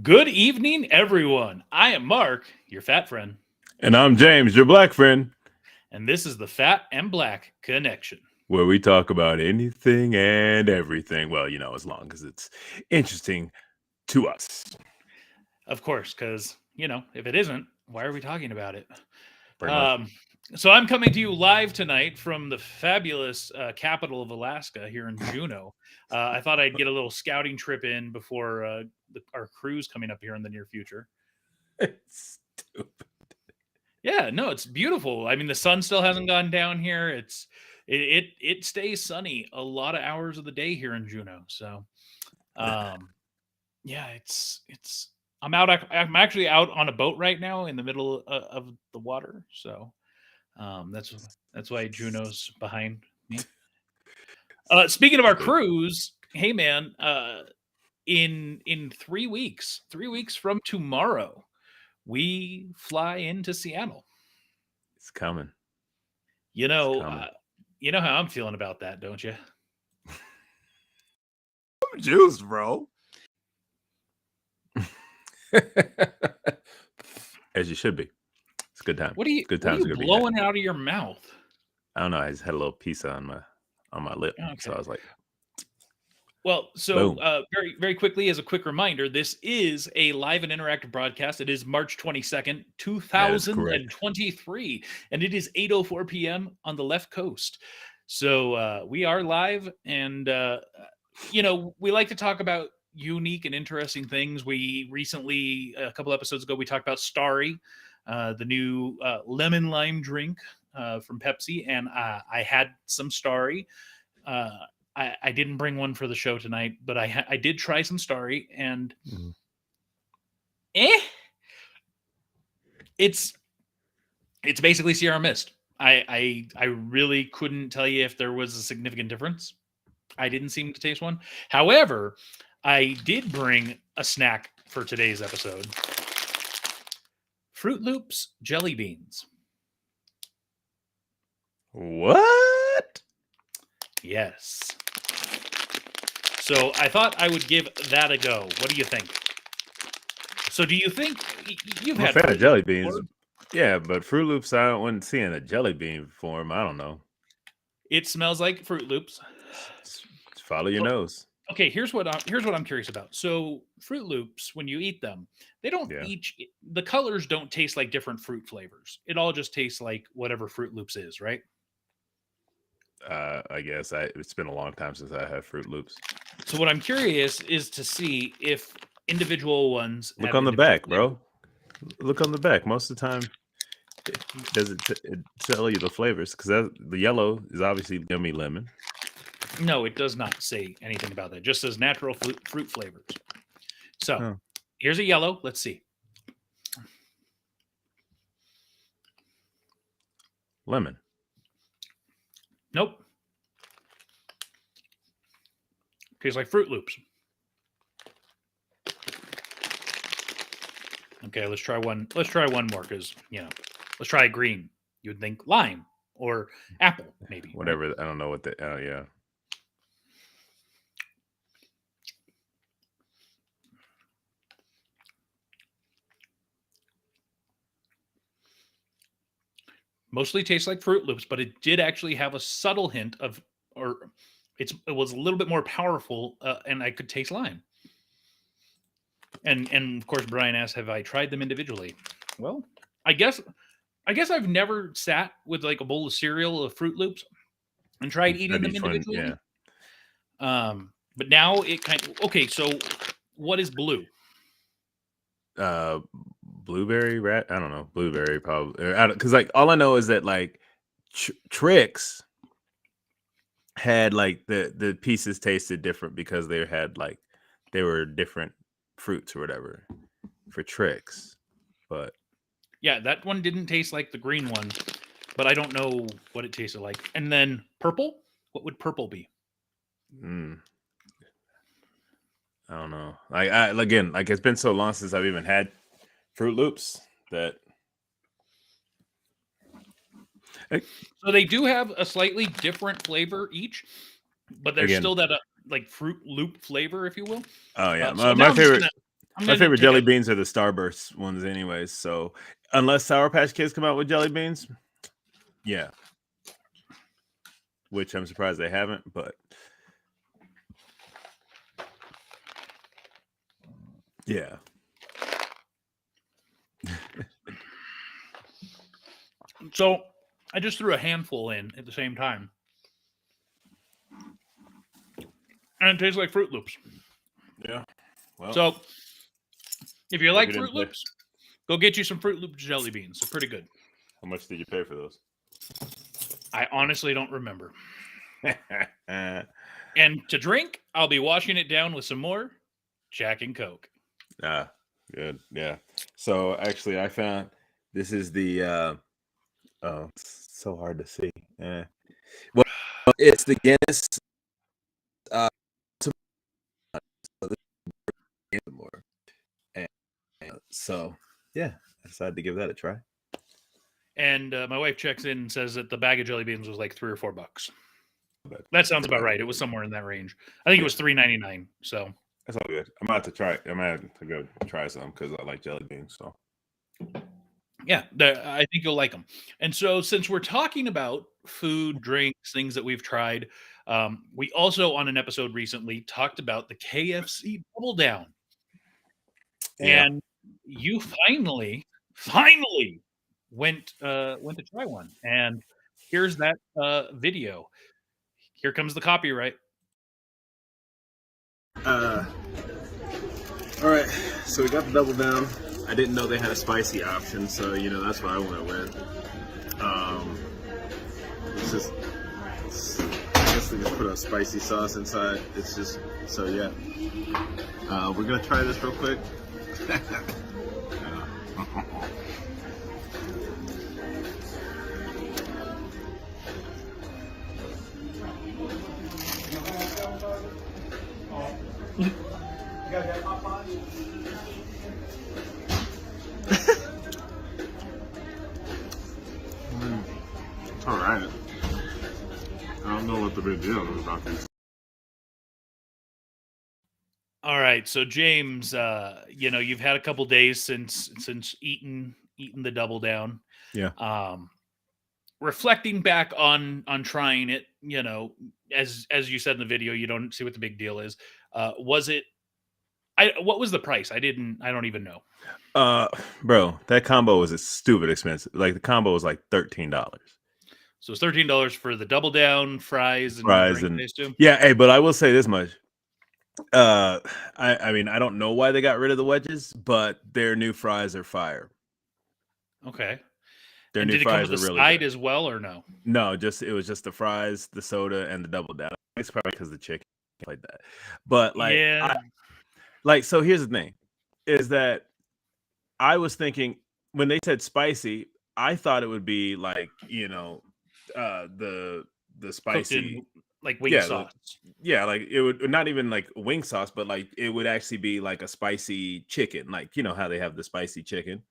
Good evening, everyone. I am Mark, your fat friend, And I'm James, your black friend, and this is the Fat and Black Connection. where we talk about anything and everything. Well, as long as it's interesting to us. Of course, because, if it isn't, why are we talking about it? Pretty much. Um, so I'm coming to you live tonight from the fabulous capital of Alaska here in Juneau. I thought I'd get a little scouting trip in before our cruise coming up here in the near future. Stupid. Yeah, no, it's beautiful. I mean, the sun still hasn't gone down here. It stays sunny a lot of hours of the day here in Juneau. So, um, yeah, it's. I'm out. I'm actually out on a boat right now in the middle of the water. So, that's why Juneau's behind me. Speaking of our Stupid. cruise, hey man, in 3 weeks, 3 weeks from tomorrow, we fly into Seattle. It's coming. You It's know, coming. you know how I'm feeling about that, don't you? Juice, bro. As you should be. It's a good time. What are you Good what are times you are gonna be had. blowing out of your mouth? I don't know. I just had a little piece on my lip, so Okay. I was like, Well, so boom. very very quickly, as a quick reminder, this is a live and interactive broadcast. It is March 22nd, That is correct. 2023, and it is 8:04 p.m. on the left coast. So we are live, and we like to talk about unique and interesting things. We recently, a couple episodes ago, we talked about Starry, the new lemon lime drink from Pepsi, and I had some Starry. Uh, I didn't bring one for the show tonight, but I did try some Starry, and Mhm. eh, it's it's basically Sierra Mist. I really couldn't tell you if there was a significant difference. I didn't seem to taste one. However, I did bring a snack for today's episode. Fruit Loops jelly beans. What? Yes. So I thought I would give that a go. What do you think? So do you think you've I'm a had fan of Fruit jelly Loops beans. before? Yeah, but Fruit Loops, I wasn't seeing a jelly bean form. I don't know. It smells like Fruit Loops. Just follow your nose. Okay, here's what I'm curious about. So Fruit Loops, when you eat them, they don't Yeah. each the colors don't taste like different fruit flavors. It all just tastes like whatever Fruit Loops is, right? I guess it's been a long time since I had Fruit Loops. So what I'm curious is to see if individual ones Look have on the individual back, flavors. bro. Look on the back. Most of the time, does it tell you the flavors? Because the yellow is obviously yummy lemon. No, it does not say anything about that. It just says natural fruit flavors. So Huh. here's a yellow. Let's see. Lemon. Nope. Tastes like Fruit Loops. Okay, let's try one. Let's try one more because let's try green. You would think lime or apple, maybe, right? Whatever. I don't know what the. Oh yeah. Mostly tastes like Fruit Loops, but it did actually have a subtle hint of, or it was a little bit more powerful, and I could taste lime. And of course, Brian asked, "Have I tried them individually?" Well, I guess I've never sat with like a bowl of cereal of Fruit Loops and tried And eating tried them each one. Yeah. individually. But now it kind of okay. So, what is blue? Blueberry rat. I don't know. Blueberry probably. Because like all I know is that like Tricks had like the pieces tasted different because they had like they were different fruits or whatever for Tricks, but Yeah, that one didn't taste like the green one, but I don't know what it tasted like. And then purple. What would purple be? mm, I don't know. Again, like it's been so long since I've even had Fruit Loops that eh, So they do have a slightly different flavor each, but there's again. still that like Fruit Loop flavor, if you will. Oh yeah, So my now I'm just favorite. gonna I'm My gonna favorite take jelly a beans are the Starburst ones, anyways. So unless Sour Patch Kids come out with jelly beans, yeah, which I'm surprised they haven't. But yeah, so I just threw a handful in at the same time. And it tastes like Fruit Loops. yeah. Well, So if you hope like you didn't Fruit pay. Loops, go get you some Fruit Loops jelly beans. They're pretty good. How much did you pay for those? I honestly don't remember. And to drink, I'll be washing it down with some more Jack and Coke. Ah, good. Yeah. So actually, I found this is the. Oh, it's so hard to see. Well, it's the Guinness. Uh, more. And so yeah, I decided to give that a try. And my wife checks in and says that the bag of jelly beans was like $3 or $4. But That sounds about right. It was somewhere in that range. I think it was $3.99. So that's all good. I'm about to try. I'm gonna have to go try some because I like jelly beans. So yeah, I think you'll like them. And so, since we're talking about food, drinks, things that we've tried, we also on an episode recently talked about the KFC Double Down, yeah. and you finally went to try one. And here's that video. Here comes the copyright. All right, so we got the double down. I didn't know they had a spicy option, so that's what I went with. It's just, I guess they just put a spicy sauce inside. It's just so yeah. We're gonna try this real quick. It's all right. I don't know what the big deal is about these. All right, so James, you've had a couple days since eating the Double Down. Yeah. Reflecting back on trying it, as you said in the video, you don't see what the big deal is. Was it? What was the price? I don't even know. Bro, that combo was stupid expensive. Like the combo was like $13. So it's $13 for the Double Down, fries, and Fries drink and taste too. yeah. Hey, but I will say this much. I mean, I don't know why they got rid of the wedges, but their new fries are fire. Okay. Their And new did it come fries with are a really side good. as well, or no? No, it was just the fries, the soda, and the double down. It's probably because the chicken like that. But like, Yeah. so here's the thing, is that I was thinking when they said spicy, I thought it would be like the Cooked spicy. in like wing Yeah, sauce. yeah, like it would not even like wing sauce, but like it would actually be like a spicy chicken, like how they have the spicy chicken.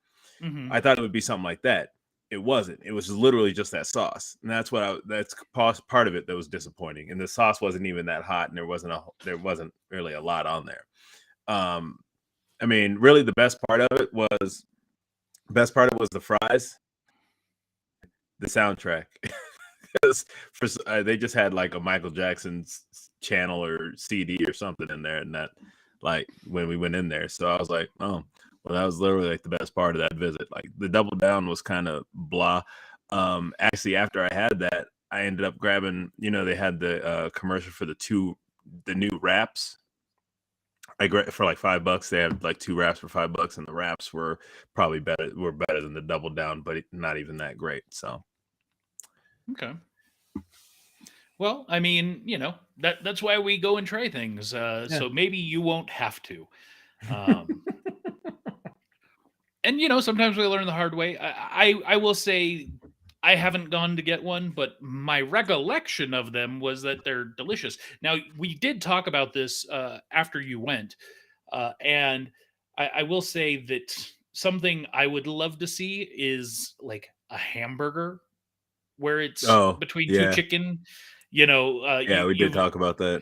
Mhm. I thought it would be something like that. It wasn't. It was literally just that sauce, and that's that's part of it that was disappointing. And the sauce wasn't even that hot, and there wasn't really a lot on there. I mean, really, the best part of it was the fries, the soundtrack. Because they just had like a Michael Jackson channel or CD or something in there, and that like when we went in there, so I was like, oh, well, that was literally like the best part of that visit. Like the double down was kind of blah. Actually, after I had that, I ended up grabbing. They had the commercial for the new wraps. I grabbed for like $5. They had like 2 wraps for $5, and the wraps were probably better than the double down, but not even that great. So. Okay. Well, I mean, that's why we go and try things. So maybe you won't have to. And sometimes we learn the hard way. I will say I haven't gone to get one, but my recollection of them was that they're delicious. Now we did talk about this after you went, and I will say that something I would love to see is like a hamburger where it's between two yeah. chicken. Yeah, we did talk about that.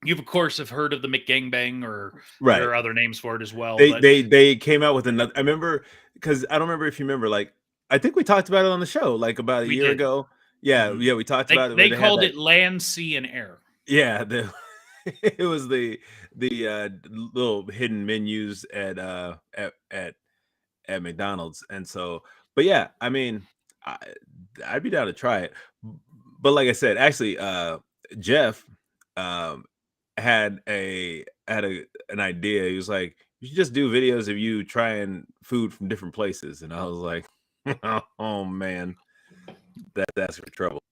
You've of course have heard of the McGangbang, or Right. there are other names for it as well. They But they they came out with another. I remember because I don't remember if you remember. Like I think we talked about it on the show like about a we year did. ago. Yeah, Mhm. yeah, we talked about it where They they had called that. it land, sea, and air. Yeah, it was the little hidden menus at McDonald's, and so. But yeah, I mean, I, I'd be down to try it. But like I said, actually, Jeff um, had an idea. He was like, "You should just do videos of you trying food from different places," and I was like, "Oh man, that's for trouble."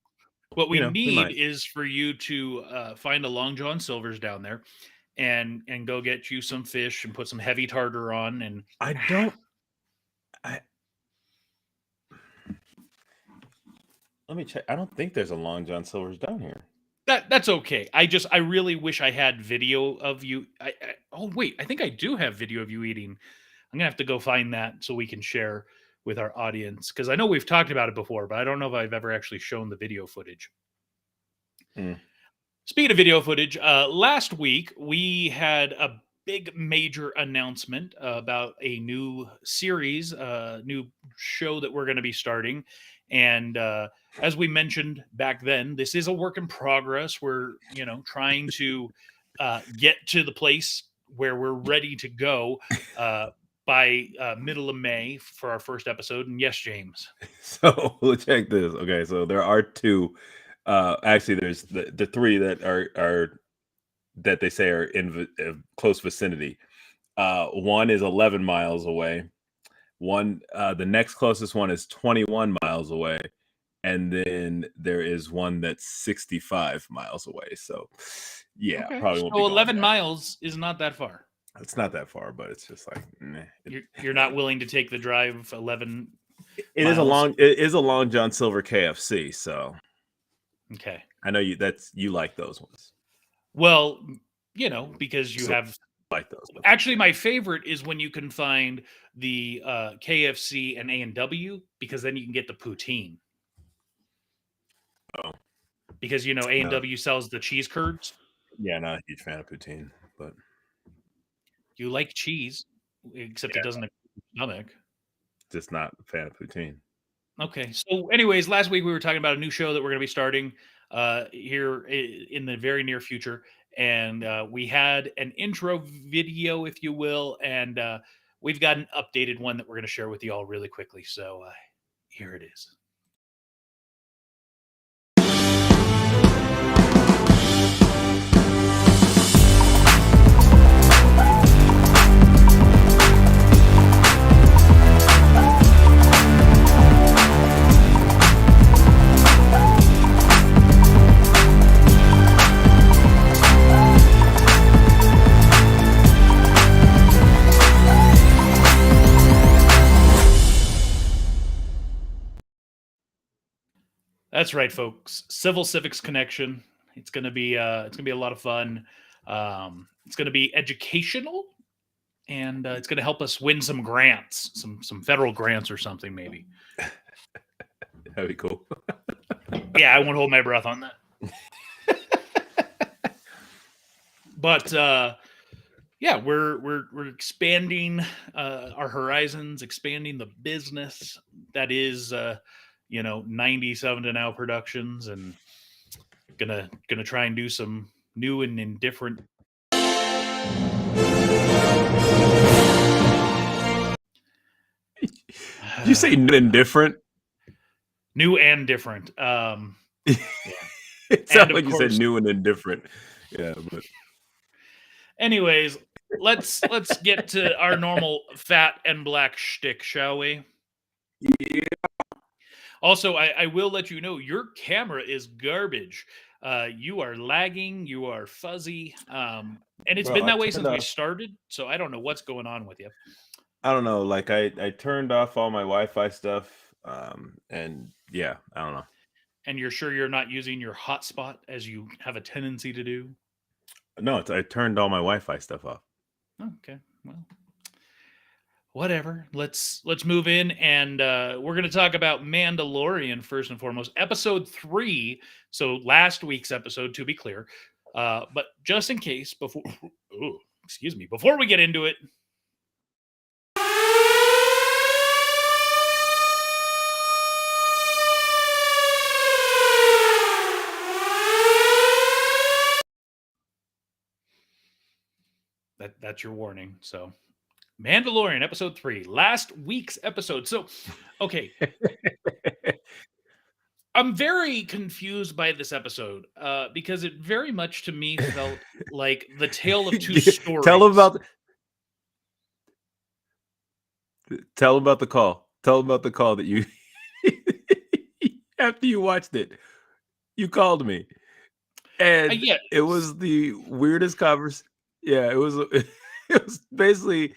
What we We need might. is for you to find a Long John Silver's down there, and go get you some fish and put some heavy tartar on, and I don't. I Let me check. I don't think there's a Long John Silver's down here. that's okay. I really wish I had video of you. Oh wait, I think I do have video of you eating. I'm gonna have to go find that so we can share with our audience, because I know we've talked about it before, but I don't know if I've ever actually shown the video footage. Mm. Speaking of video footage, last week we had a big major announcement about a new series, new show that we're going to be starting. And as we mentioned back then, this is a work in progress. We're, trying to get to the place where we're ready to go by middle of May for our first episode. And yes, James. So let's check this. Okay, so there are two. Actually, there's the three that are that they say are in close vicinity. One is 11 miles away. The next closest one is 21 miles away, and then there is one that's 65 miles away. So, yeah, Okay. probably won't be So going 11 there. miles is not that far. It's not that far, but it's just like You're not willing to take the drive 11 it is miles? it is a Long John Silver KFC. So Okay. I know you like those ones. Well, because you So have like those ones. actually, my favorite is when you can find the KFC and A&W, because then you can get the poutine. Oh, Because A&W sells the cheese curds. yeah, not a huge fan of poutine, but You like cheese, except it doesn't affect your stomach. just not a fan of poutine. Okay. So, anyways, last week we were talking about a new show that we're going to be starting here in the very near future, and we had an intro video, if you will, and we've got an updated one that we're going to share with you all really quickly. So, here it is. That's right, folks. Civil Civics Connection. It's gonna be a lot of fun. It's gonna be educational, and it's gonna help us win some grants, some federal grants or something, maybe. That'd be cool. Yeah, I won't hold my breath on that. But yeah, we're expanding our horizons, expanding the business that is 97 to now productions, and gonna try and do some new and indifferent. Did you say indifferent? New and different. It sounded of like you said course- new and indifferent. Yeah, but Anyways, let's get to our normal fat and black shtick, shall we? yeah, Also, I will let you know your camera is garbage. You are lagging, you are fuzzy, and it's Bro, been I that way turned since we off- started. So I don't know what's going on with you. I don't know. Like I turned off all my Wi-Fi stuff, and yeah, I don't know. And you're sure you're not using your hotspot as you have a tendency to do? No, I turned all my Wi-Fi stuff off. Oh, okay, well, whatever. Let's move in, and we're going to talk about Mandalorian first and foremost, episode 3. So last week's episode, to be clear, But just in case, before we get into it, that's your warning. So, Mandalorian episode 3, last week's episode. So, okay, I'm very confused by this episode because it very much to me felt like the tale of two stories. Tell them about the call. Tell them about the call that you after you watched it, you called me, and Yeah, it was the weirdest conversation. Yeah, it was. It was basically,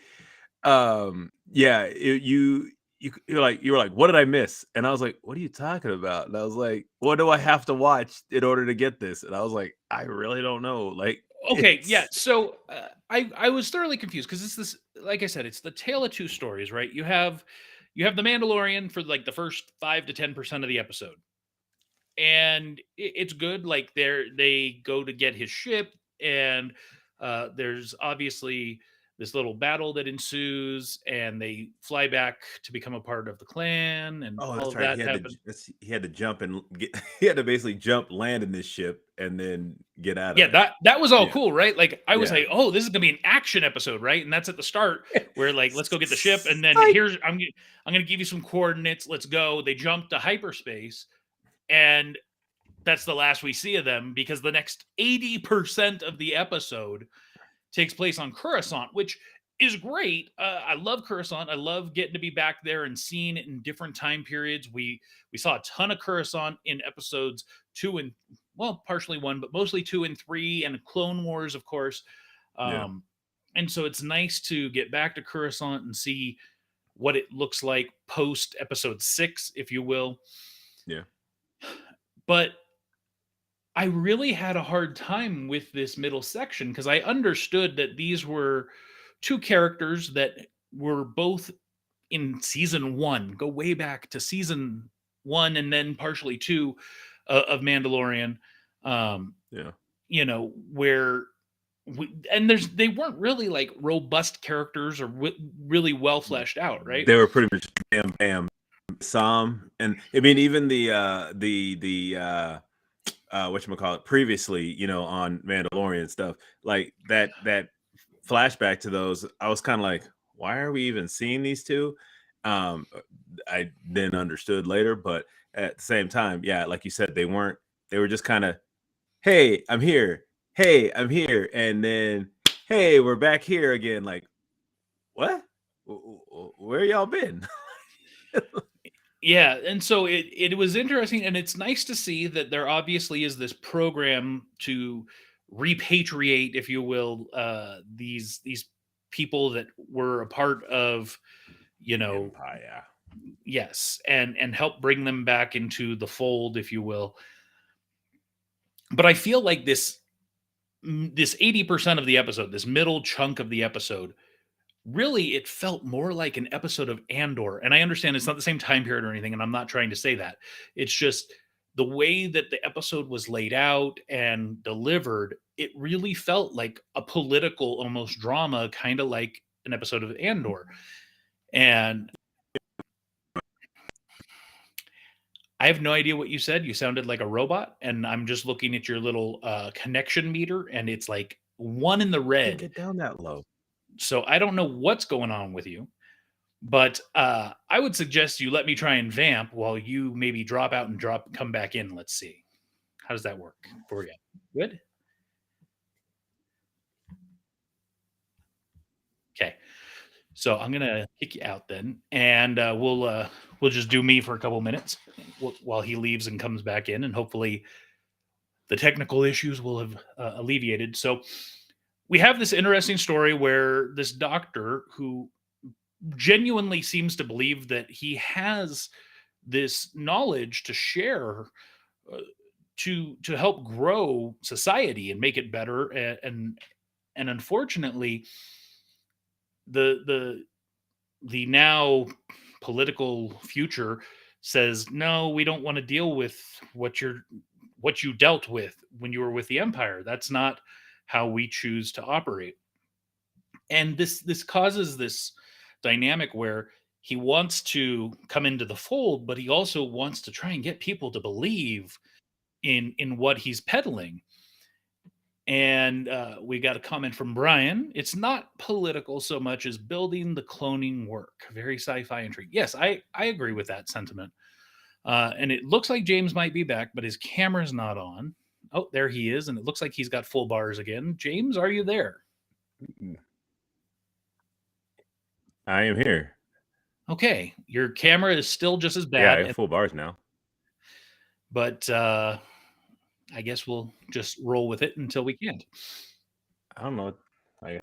yeah. You were like, what did I miss? And I was like, what are you talking about? And I was like, what do I have to watch in order to get this? And I was like, I really don't know. Like, okay, yeah. it's So I was thoroughly confused because it's this, like I said, it's the tale of two stories, right? You have the Mandalorian for like the first 5 to 10% of the episode, and it's good. Like they go to get his ship, and there's obviously this little battle that ensues, and they fly back to become a part of the clan, and oh, all that's of right. that happens. He had to jump and get. He had to basically jump, land in this ship, and then get out of Yeah, there. that was all Yeah, cool, right? Like I was yeah. like, "Oh, this is gonna be an action episode, right?" And that's at the start where like, let's go get the ship, and then Psych. I'm gonna give you some coordinates. Let's go. They jump to hyperspace, and that's the last we see of them because the next 80% of the episode takes place on Coruscant, which is great. I love Coruscant. I love getting to be back there and seeing it in different time periods. We saw a ton of Coruscant in episodes 2 and, well, partially 1, but mostly 2 and 3, and Clone Wars, of course. Yeah, Um, and so it's nice to get back to Coruscant and see what it looks like post episode 6, if you will. yeah. But I really had a hard time with this middle section because I understood that these were two characters that were both in season 1, go way back to season 1 and then partially 2 of Mandalorian. Um, Yeah. where they weren't really like robust characters or really well fleshed out, right? They were pretty much bam bam Sam, and I mean even the whatchamacallit, previously, on Mandalorian stuff, like that flashback to those, I was kind of like, why are we even seeing these two? I then understood later, but at the same time, yeah, like you said, they were just kind of, hey, I'm here, hey, I'm here, and then, hey, we're back here again. Like, what? Where y'all been? Yeah, and so it was interesting, and it's nice to see that there obviously is this program to repatriate, if you will, these people that were a part of, Empire. yes, and help bring them back into the fold, if you will. But I feel like this 80% of the episode, this middle chunk of the episode, really it felt more like an episode of Andor. And I understand it's not the same time period or anything, and I'm not trying to say that. It's just the way that the episode was laid out and delivered, it really felt like a political almost drama, kind of like an episode of Andor. And I have no idea what you said. You sounded like a robot, and I'm just looking at your little connection meter, and it's like 1 in the Can't red. get down that low. So I don't know what's going on with you. But I would suggest you let me try and vamp while you maybe drop out and come back in. Let's see. How does that work for you? Good. Okay. So I'm gonna kick you out then, and we'll just do me for a couple minutes while he leaves and comes back in, and hopefully the technical issues will have alleviated. So we have this interesting story where this doctor who genuinely seems to believe that he has this knowledge to share, uh, to help grow society and make it better, and unfortunately the now political future says no, we don't want to deal with what you dealt with when you were with the Empire. That's not how we choose to operate. And this causes this dynamic where he wants to come into the fold, but he also wants to try and get people to believe in what he's peddling. And we got a comment from Brian. It's not political so much as building the cloning work. Very sci-fi intrigue. Yes, I agree with that sentiment. And it looks like James might be back, but his camera's not on. Oh, there he is, and it looks like he's got full bars again. James, are you there? I am here. Okay, your camera is still just as Yeah, I bad, have full bars now. but I guess we'll just roll with it until we can't. I don't know. I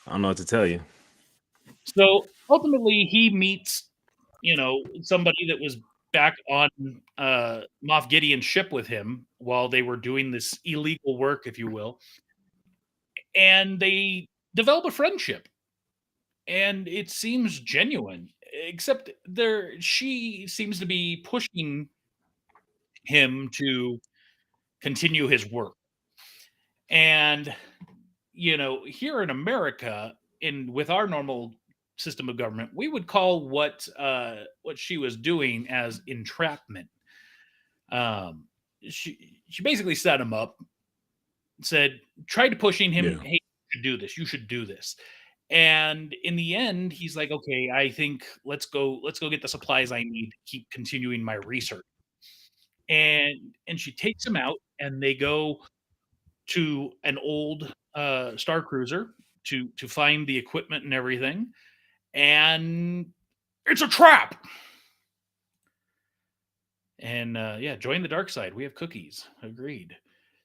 don't know what to tell you. So ultimately, he meets, somebody that was back on Moff Gideon's ship with him while they were doing this illegal work, if you will, and they develop a friendship, and it seems genuine. Except she seems to be pushing him to continue his work, and here in America, in with our normal system of government, we would call what she was doing as entrapment. Um, she basically set him up, said, tried to pushing him, Yeah. hey, you should do this, you should do this. And in the end, he's like, okay, I think let's go get the supplies I need to keep continuing my research. And she takes him out, and they go to an old Star Cruiser to find the equipment and everything, and it's a trap. And yeah, join the dark side. We have cookies. Agreed.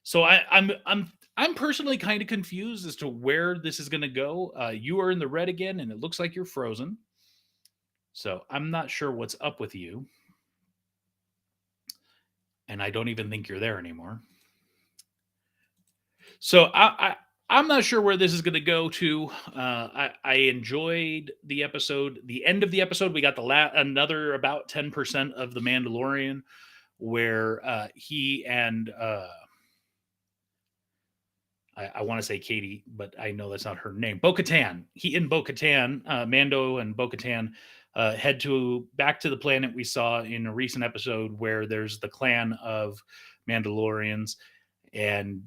So I'm personally kind of confused as to where this is going to go. You are in the red again, and it looks like you're frozen. So I'm not sure what's up with you, and I don't even think you're there anymore. So I'm not sure where this is going to go to. I enjoyed the episode. The end of the episode, we got another about 10% of the Mandalorian, where he and I want to say Katie, but I know that's not her name. Bo-Katan. He and Bo-Katan, Mando and Bo-Katan, head back to the planet we saw in a recent episode where there's the clan of Mandalorians, and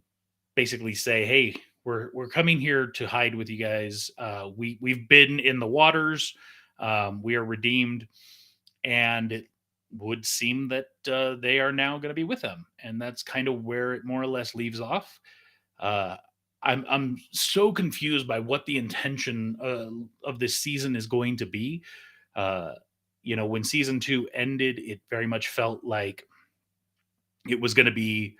basically say, hey, we're coming here to hide with you guys. We've been in the waters. We are redeemed, and it would seem that they are now going to be with them, and that's kind of where it more or less leaves off. I'm so confused by what the intention of this season is going to be. When season 2 ended, it very much felt like it was going to be,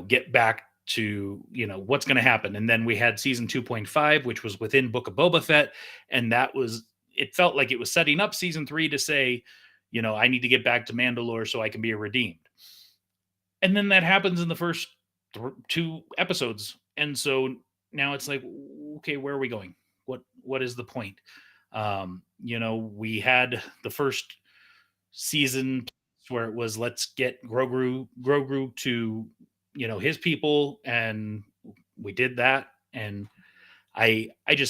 get back to what's going to happen. And then we had season 2.5, which was within Book of Boba Fett, and it felt like it was setting up season 3 to say, I need to get back to Mandalore so I can be redeemed. And then that happens in the first 2 episodes, and so now it's like, okay, where are we going? What is the point? We had the first season where it was, let's get Grogu to his people, and we did that. And I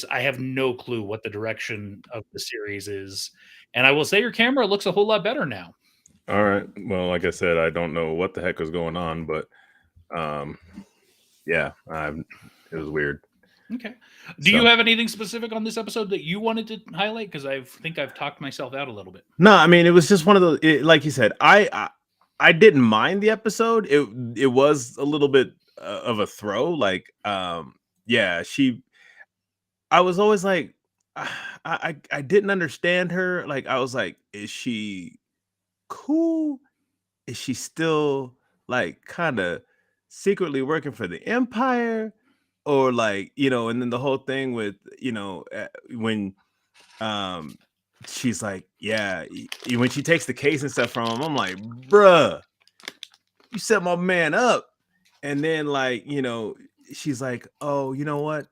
have no clue what the direction of the series is. And I will say your camera looks a whole lot better now. All right. Well, like I said, I don't know what the heck was going on, but yeah, it was weird. Okay. Do you have anything specific on this episode that you wanted to highlight? Because I think I've talked myself out a little bit. No, I mean, it was just one of those, like you said, I didn't mind the episode. It was a little bit of a throw. Like, yeah, I was always like, I didn't understand her. Like, I was like, is she cool? Is she still like kind of secretly working for the Empire? Or like, and then the whole thing with, when she's like, yeah, when she takes the case and stuff from him, I'm like, bruh, you set my man up. And then like, she's like, oh, you know what?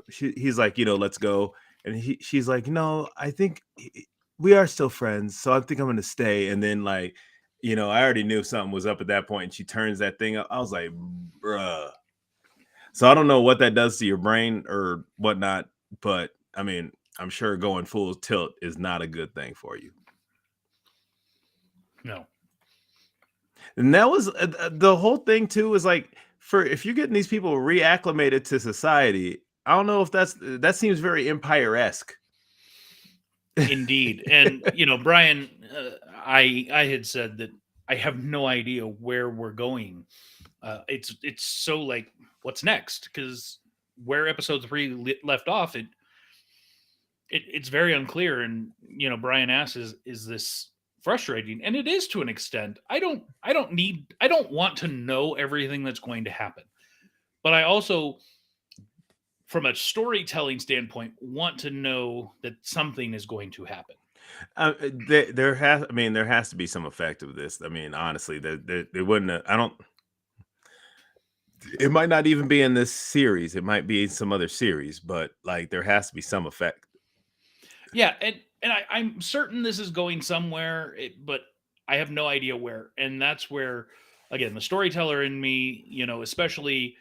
He's like, let's go. And she's like, no, I think we are still friends, so I think I'm gonna stay. And then like, I already knew something was up at that point, and she turns that thing up. I was like, bruh. So I don't know what that does to your brain or whatnot, but I mean, I'm sure going full tilt is not a good thing for you. No. And that was the whole thing too. Is like, for if you're getting these people reacclimated to society, I don't know if that seems very Empire-esque. Indeed. And Brian, I had said that I have no idea where we're going. It's so like, what's next? Because where episode 3 left off, it's very unclear. And Brian asks, is this frustrating? And it is, to an extent. I don't want to know everything that's going to happen, but I also, from a storytelling standpoint, want to know that something is going to happen. There has to be some effect of this. I mean, honestly, they wouldn't. I don't. It might not even be in this series. It might be in some other series, but like there has to be some effect. Yeah, and I'm certain this is going somewhere, but I have no idea where. And that's where, again, the storyteller in me, especially,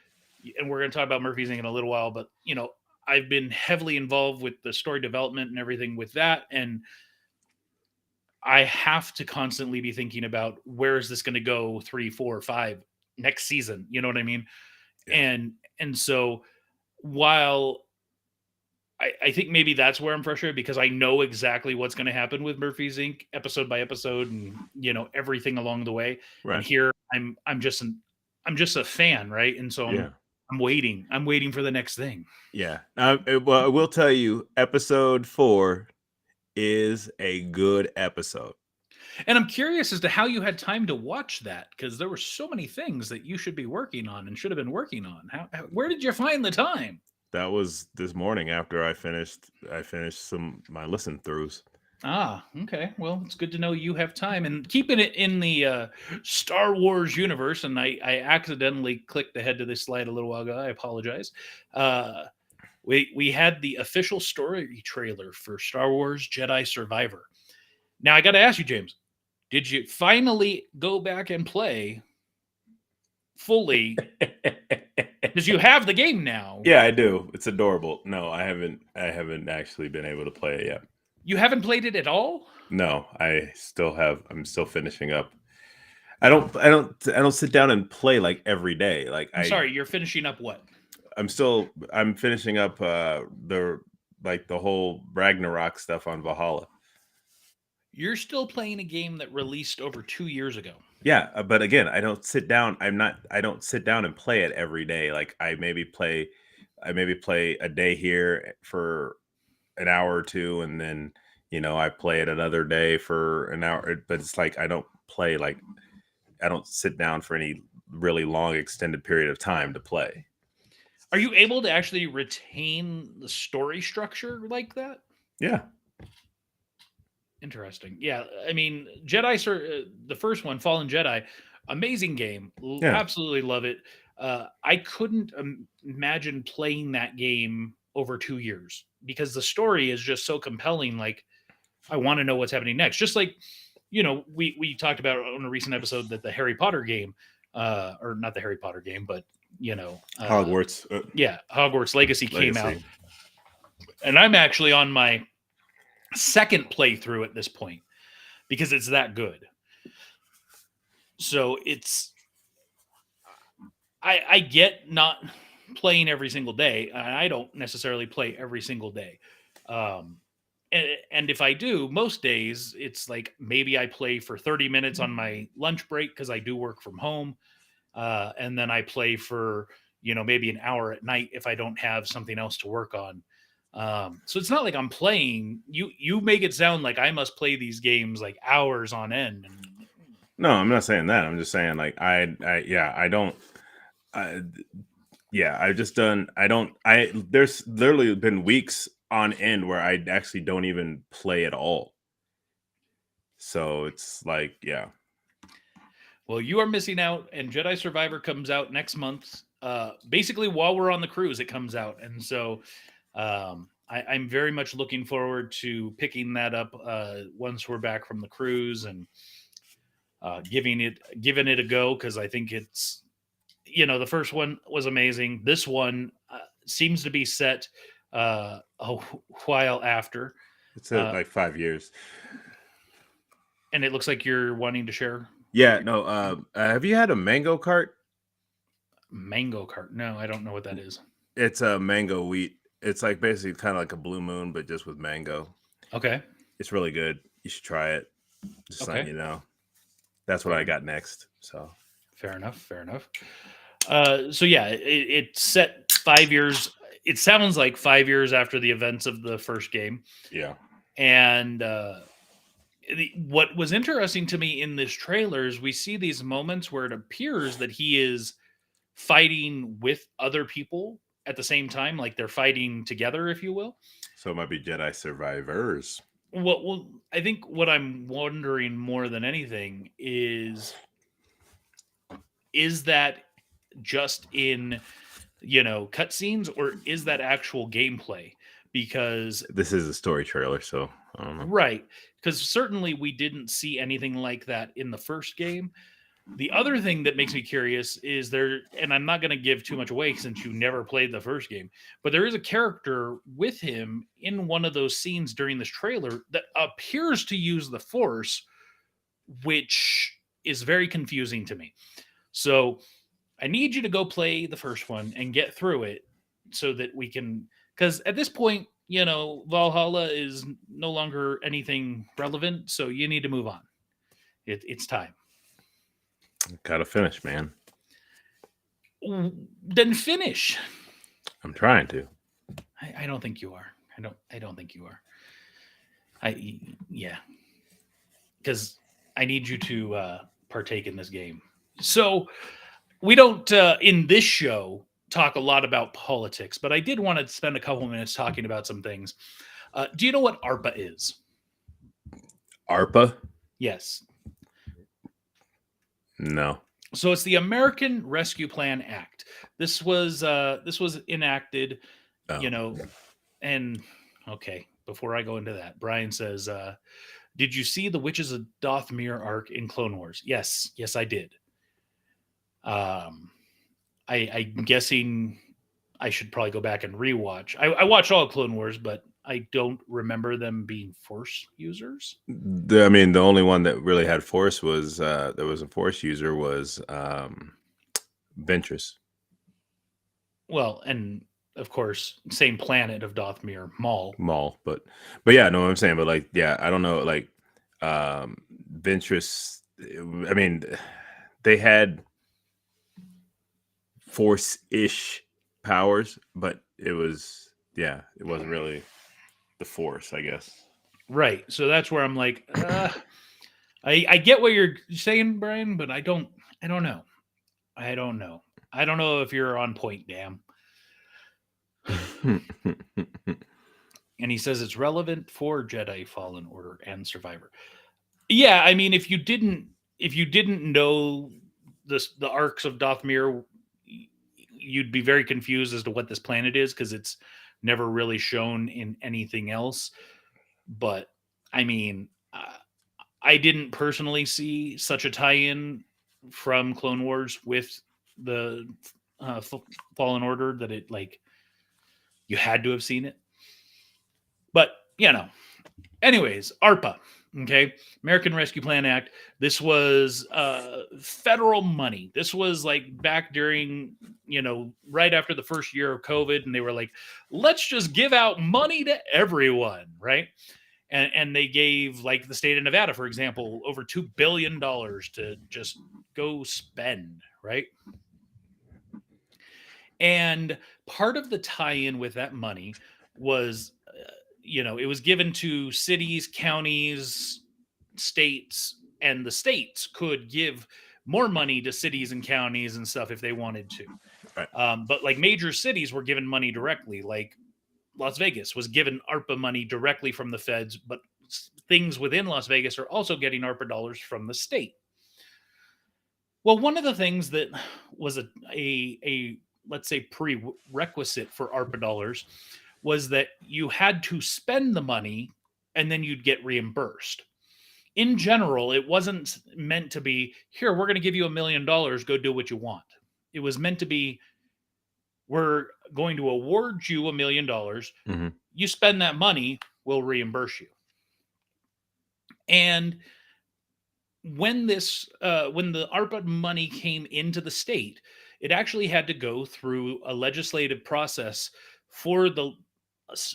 and we're going to talk about Murphy's Inc. in a little while, but I've been heavily involved with the story development and everything with that, and I have to constantly be thinking about, where is this going to go 3, 4, 5 next season. You know what I mean? Yeah. And so, while I think maybe that's where I'm frustrated, because I know exactly what's going to happen with Murphy's Inc. episode by episode, and everything along the way. And Right. here I'm just a fan, right? And so Yeah. I'm waiting. I'm waiting for the next thing. Yeah. Well, I will tell you, episode 4 is a good episode. And I'm curious as to how you had time to watch that, because there were so many things that you should be working on and should have been working on. Where did you find the time? That was this morning after I finished some my listen throughs. Ah, okay. Well, it's good to know you have time, and keeping it in the Star Wars universe. And I accidentally clicked ahead to this slide a little while ago. I apologize. Uh, we had the official story trailer for Star Wars Jedi Survivor. Now I got to ask you, James, did you finally go back and play fully? Because you have the game now. Yeah, I do. It's adorable. No, I haven't actually been able to play it yet. You haven't played it at all? No, I'm still finishing up. I don't sit down and play like every day. Like I'm sorry, you're finishing up what? I'm finishing up the whole Ragnarok stuff on Valhalla. You're still playing a game that released over 2 years ago. Yeah, but again, I don't sit down. I don't sit down and play it every day. Like I maybe play a day here for an hour or two, and then I play it another day for an hour. But it's like I don't sit down for any really long extended period of time to play. Are you able to actually retain the story structure like that? Yeah. Interesting. Yeah, I mean, the first one, Fallen Jedi, amazing game. Yeah. Absolutely love it. I couldn't imagine playing that game over 2 years, because the story is just so compelling. Like, I want to know what's happening next. Just like, we talked about on a recent episode that the Harry Potter game, or not the Harry Potter game, but Hogwarts. Yeah, Hogwarts Legacy came out, and I'm actually on my second playthrough at this point, because it's that good. So I get not playing every single day. I don't necessarily play every single day. And if I do, most days it's like maybe I play for 30 minutes on my lunch break, because I do work from home. And then I play for, maybe an hour at night if I don't have something else to work on. So it's not like I'm playing. You make it sound like I must play these games like hours on end. No, I'm not saying that. I'm just saying like there's literally been weeks on end where I actually don't even play at all. So it's like, yeah. Well, you are missing out, and Jedi Survivor comes out next month. Basically, while we're on the cruise, it comes out, and so I'm very much looking forward to picking that up once we're back from the cruise. And giving it a go, because I think it's, the first one was amazing. This one seems to be set a while after, It's like 5 years. and it looks like you're wanting to share. Yeah, no. Have you had a mango cart? Mango cart? No, I don't know what that is. It's a mango wheat. It's like basically kind of like a Blue Moon, but just with mango. Okay. It's really good. You should try it. Just letting Okay. you know. That's what I got next. So Fair enough. Fair enough. So yeah, it's set 5 years. It sounds like 5 years after the events of the first game. yeah, And what was interesting to me in this trailer is we see these moments where it appears that he is fighting with other people at the same time, like they're fighting together, if you will. so it might be Jedi Survivors. Well, I think what I'm wondering more than anything is that just in cutscenes, or is that actual gameplay? Because This is a story trailer, so I don't know. right, because certainly we didn't see anything like that in the first game. The other thing that makes me curious is there, and I'm not going to give too much away since you never played the first game, but there is a character with him in one of those scenes during this trailer that appears to use the Force, which is very confusing to me. So I need you to go play the first one and get through it so that we can, because at this point, Valhalla is no longer anything relevant. So you need to move on. It's time. Gotta finish, man. Then finish. I'm trying to. I don't think you are. I don't think you are. Yeah, because I need you to partake in this game. So we don't in this show talk a lot about politics, but I did want to spend a couple minutes talking about some things. Do you know what ARPA is? ARPA? Yes. No. So it's the American Rescue Plan Act. This was enacted, Oh. and okay. Before I go into that, Brian says, "Did you see the Witches of Dothmere arc in Clone Wars?" Yes, I did. I'm guessing I should probably go back and rewatch. I watched all of Clone Wars, but I don't remember them being Force users. The only one that really had Force was that was a Force user was Ventress. Well, and of course, same planet of Dothmere, Maul, but yeah, no, what I'm saying, but like, yeah, I don't know, like, Ventress. I mean, they had Force-ish powers, but it wasn't really the Force, I guess. Right. So that's where I'm like, I get what you're saying, Brian, but I don't know. I don't know. I don't know if you're on point, damn. And he says it's relevant for Jedi Fallen Order and Survivor. Yeah, I mean, if you didn't know the arcs of Dothmere, you'd be very confused as to what this planet is, because it's never really shown in anything else. But I mean, I didn't personally see such a tie-in from Clone Wars with the Fallen Order that it, like, you had to have seen it. But anyways, ARPA. Okay, American Rescue Plan Act. This was federal money. This was like back during, right after the first year of COVID, and they were like, let's just give out money to everyone, right? And they gave, like, the state of Nevada, for example, over $2 billion to just go spend, right? And part of the tie-in with that money was, it was given to cities, counties, states, and the states could give more money to cities and counties and stuff if they wanted to. Right. But like major cities were given money directly, like Las Vegas was given ARPA money directly from the feds, but things within Las Vegas are also getting ARPA dollars from the state. Well, one of the things that was a let's say prerequisite for ARPA dollars was that you had to spend the money and then you'd get reimbursed. in general, it wasn't meant to be, here, we're going to give you $1 million, go do what you want. It was meant to be, we're going to award you $1 million. Mhm. You spend that money, we'll reimburse you. And when the ARPA money came into the state, it actually had to go through a legislative process for the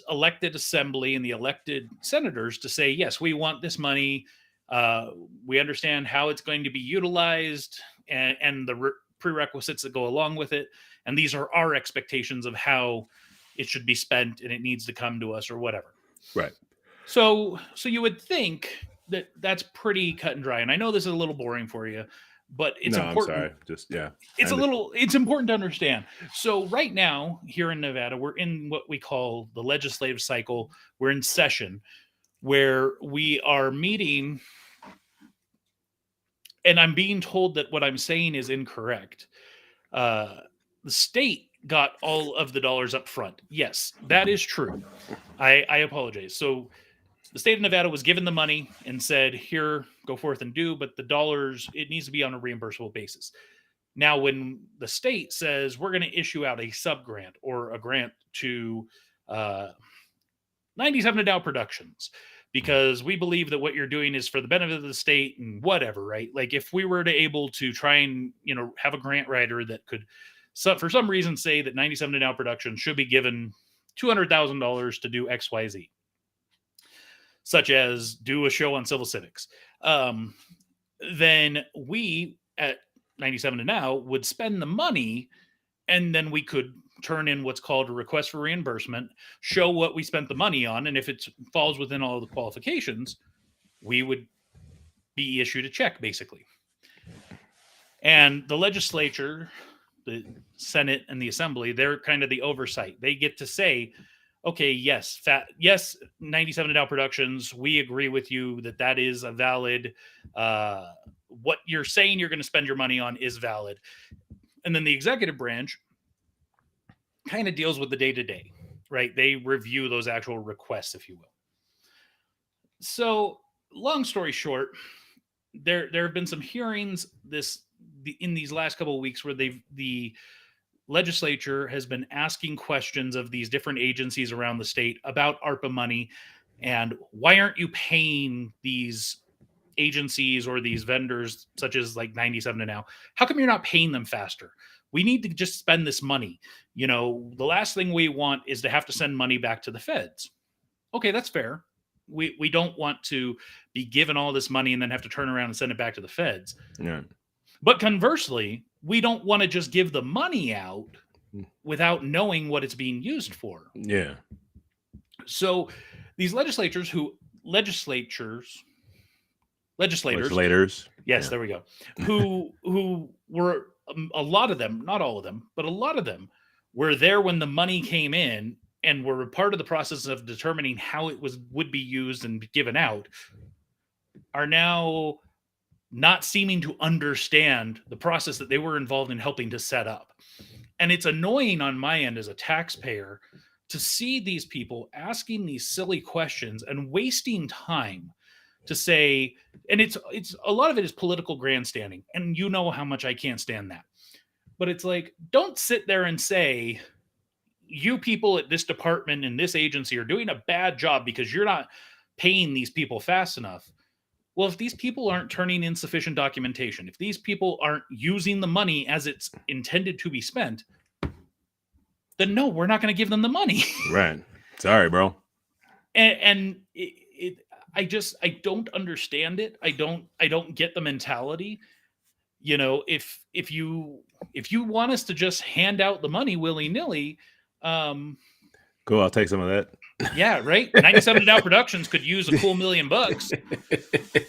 elected assembly and the elected senators to say, yes, we want this money. We understand how it's going to be utilized and the prerequisites that go along with it. And these are our expectations of how it should be spent, and it needs to come to us or whatever. Right. So you would think that that's pretty cut and dry. And I know this is a little boring for you, but it's important. I'm sorry. Just yeah. It's important to understand. So right now here in Nevada, we're in what we call the legislative cycle. We're in session where we are meeting, and I'm being told that what I'm saying is incorrect. The state got all of the dollars up front. Yes, that is true. I apologize. So the state of Nevada was given the money and said, here, go forth and do, but the dollars, it needs to be on a reimbursable basis. Now, when the state says we're going to issue out a sub-grant or a grant to 97 to Dow Productions, because we believe that what you're doing is for the benefit of the state and whatever, right? Like if we were to able to try and, have a grant writer that could, for some reason, say that 97 to Dow Productions should be given $200,000 to do X, Y, Z, such as do a show on civil civics, then we at 97 to Now would spend the money, and then we could turn in what's called a request for reimbursement, show what we spent the money on, and if it falls within all the qualifications, we would be issued a check, basically. And the legislature, the Senate and the Assembly, they're kind of the oversight. They get to say, okay, yes, 97 to Dow Productions, we agree with you that is a valid, what you're saying you're going to spend your money on is valid. And then the executive branch kind of deals with the day-to-day, right? They review those actual requests, if you will. So long story short, there have been some hearings in these last couple of weeks where the legislature has been asking questions of these different agencies around the state about ARPA money and why aren't you paying these agencies or these vendors such as like 97 to Now? How come you're not paying them faster? We need to just spend this money. The last thing we want is to have to send money back to the feds. Okay, that's fair. We don't want to be given all this money and then have to turn around and send it back to the feds. Yeah. But conversely, we don't want to just give the money out without knowing what it's being used for. Yeah. So these legislators, yes, there we go, who were a lot of them, not all of them, but a lot of them were there when the money came in and were part of the process of determining how it would be used and given out, are now not seeming to understand the process that they were involved in helping to set up. And it's annoying on my end as a taxpayer to see these people asking these silly questions and wasting time to say, and it's a lot of it is political grandstanding, and you know how much I can't stand that. But it's like, don't sit there and say, you people at this department and this agency are doing a bad job because you're not paying these people fast enough. Well, if these people aren't turning in sufficient documentation, if these people aren't using the money as it's intended to be spent, then no, we're not going to give them the money. Right. Sorry, bro. And I don't understand it. I don't get the mentality. If you want us to just hand out the money willy-nilly, cool, I'll take some of that. Yeah, right. 97 to Dow Productions could use a cool $1 million. You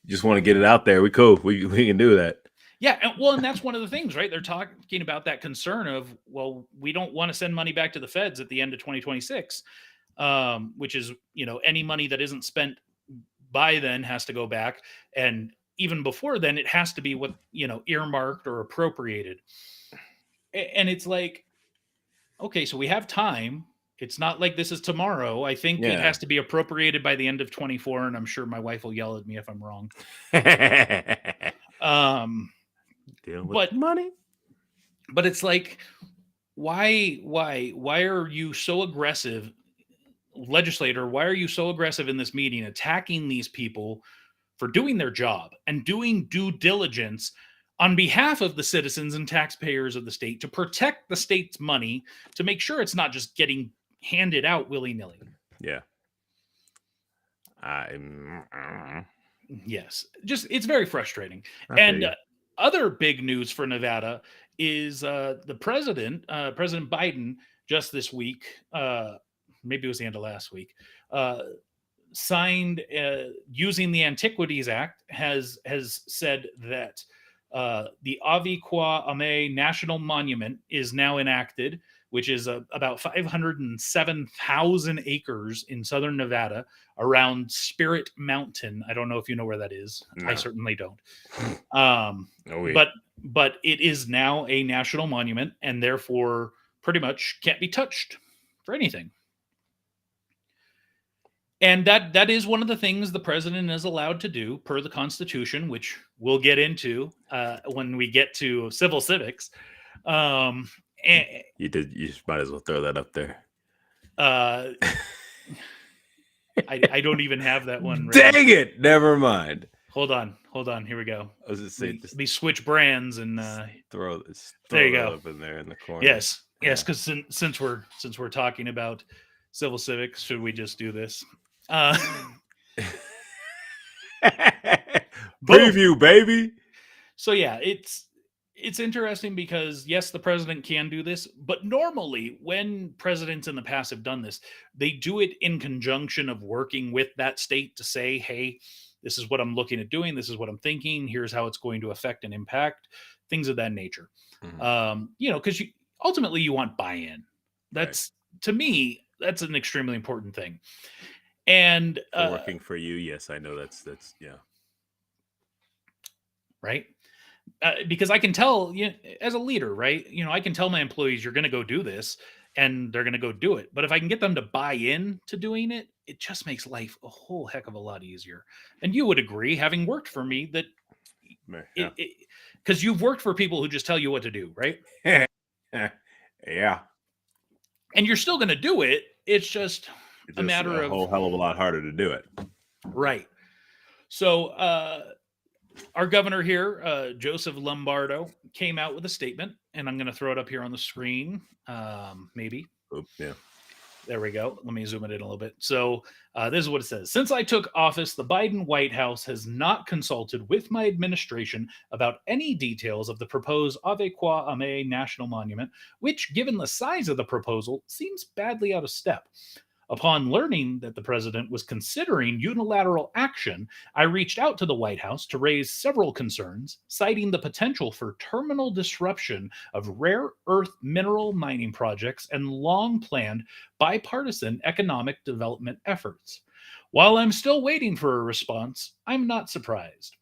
just want to get it out there. We cool. We can do that. Yeah, and that's one of the things, right? They're talking about that concern of, well, we don't want to send money back to the feds at the end of 2026, which is, any money that isn't spent by then has to go back, and even before then, it has to be what earmarked or appropriated. And it's like, okay, so we have time. It's not like this is tomorrow. I think it Yeah. has to be appropriated by the end of 24, and I'm sure my wife will yell at me if I'm wrong. Dealing with But money. but it's like, why are you so aggressive, legislator? Why are you so aggressive in this meeting, attacking these people for doing their job and doing due diligence on behalf of the citizens and taxpayers of the state to protect the state's money, to make sure it's not just getting handed out willy-nilly? Yeah. Yes, just it's very frustrating. I feel And you. other big news for Nevada is the president, President Biden, just this week, maybe it was the end of last week, signed, using the Antiquities Act, has said that the Ave Qua Ame National Monument is now enacted, which is about 507,000 acres in southern Nevada around Spirit Mountain. I don't know if you know where that is. I No. certainly don't. Oh, wait. But it is now a national monument and therefore pretty much can't be touched for anything. And that is one of the things the president is allowed to do per the Constitution, which we'll get into when we get to civil civics. And, You just might as well throw that up there. I don't even have that one. Dang it! Never mind. Hold on. Here we go. I was just saying, We switch brands and throw this. There you that go. up in there in the corner. yes, Yeah. because since we're talking about civil civics, should we just do this? Preview, baby. So yeah, it's interesting because yes, the president can do this, but normally when presidents in the past have done this, they do it in conjunction of working with that state to say, hey, this is what I'm looking at doing, this is what I'm thinking, here's how it's going to affect and impact, things of that nature. Mhm. Because ultimately you want buy-in. That's to me, that's an extremely important thing. And For working for you, yes, I know that's yeah. Right. Because I can tell, as a leader, right? I can tell my employees, you're going to go do this, and they're going to go do it. But if I can get them to buy in to doing it, it just makes life a whole heck of a lot easier. And you would agree, having worked for me, that Yeah. because you've worked for people who just tell you what to do, right? Yeah. And you're still going to do it. It's just It's a matter a of whole hell of a lot harder to do it. right. So our governor here, Joseph Lombardo, came out with a statement, and I'm going to throw it up here on the screen. Maybe. Oop, yeah. There we go. Let me zoom it in a little bit. So this is what it says. Since I took office, the Biden White House has not consulted with my administration about any details of the proposed Ave Qua Ame National Monument, which, given the size of the proposal, seems badly out of step. Upon learning that the president was considering unilateral action, I reached out to the White House to raise several concerns, citing the potential for terminal disruption of rare earth mineral mining projects and long planned bipartisan economic development efforts. While I'm still waiting for a response, I'm not surprised.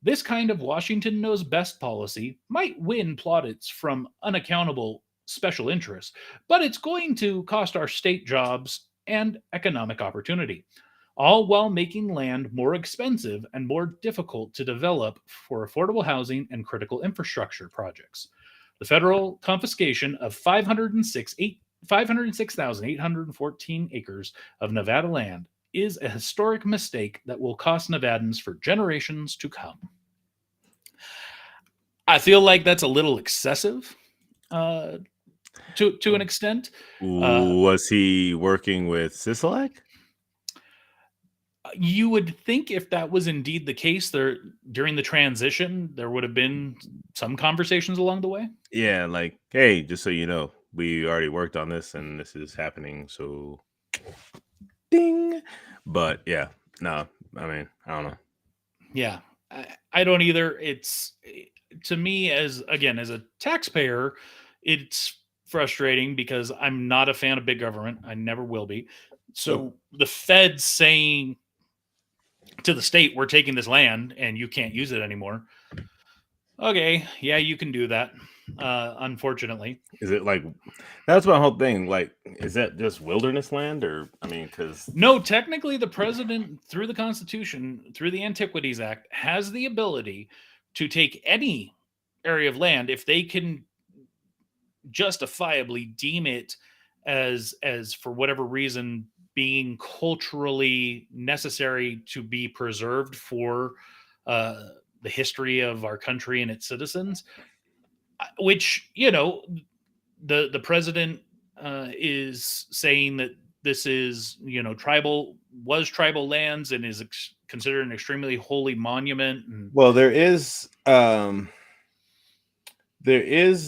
This kind of Washington knows best policy might win plaudits from unaccountable special interests, but it's going to cost our state jobs and economic opportunity, all while making land more expensive and more difficult to develop for affordable housing and critical infrastructure projects. The federal confiscation of 506,814 acres of Nevada land is a historic mistake that will cost Nevadans for generations to come. I feel like that's a little excessive. To an extent. Was he working with Sisolak? You would think if that was indeed the case, there during the transition, there would have been some conversations along the way. Yeah, like, hey, just so you know, we already worked on this and this is happening, so ding. But yeah, no, I mean, I don't know. Yeah, I don't either. It's, to me, as a taxpayer, it's frustrating because I'm not a fan of big government. I never will be. So the Fed saying to the state, we're taking this land and you can't use it anymore. Okay, yeah, you can do that. Unfortunately, Is it like that's my whole thing? Like, is that just wilderness land, or I mean, because no. Technically, the president, through the Constitution, through the Antiquities Act, has the ability to take any area of land if they can justifiably deem it as for whatever reason being culturally necessary to be preserved for uh, the history of our country and its citizens, which the president is saying that this is tribal lands and is considered an extremely holy monument. And well, there is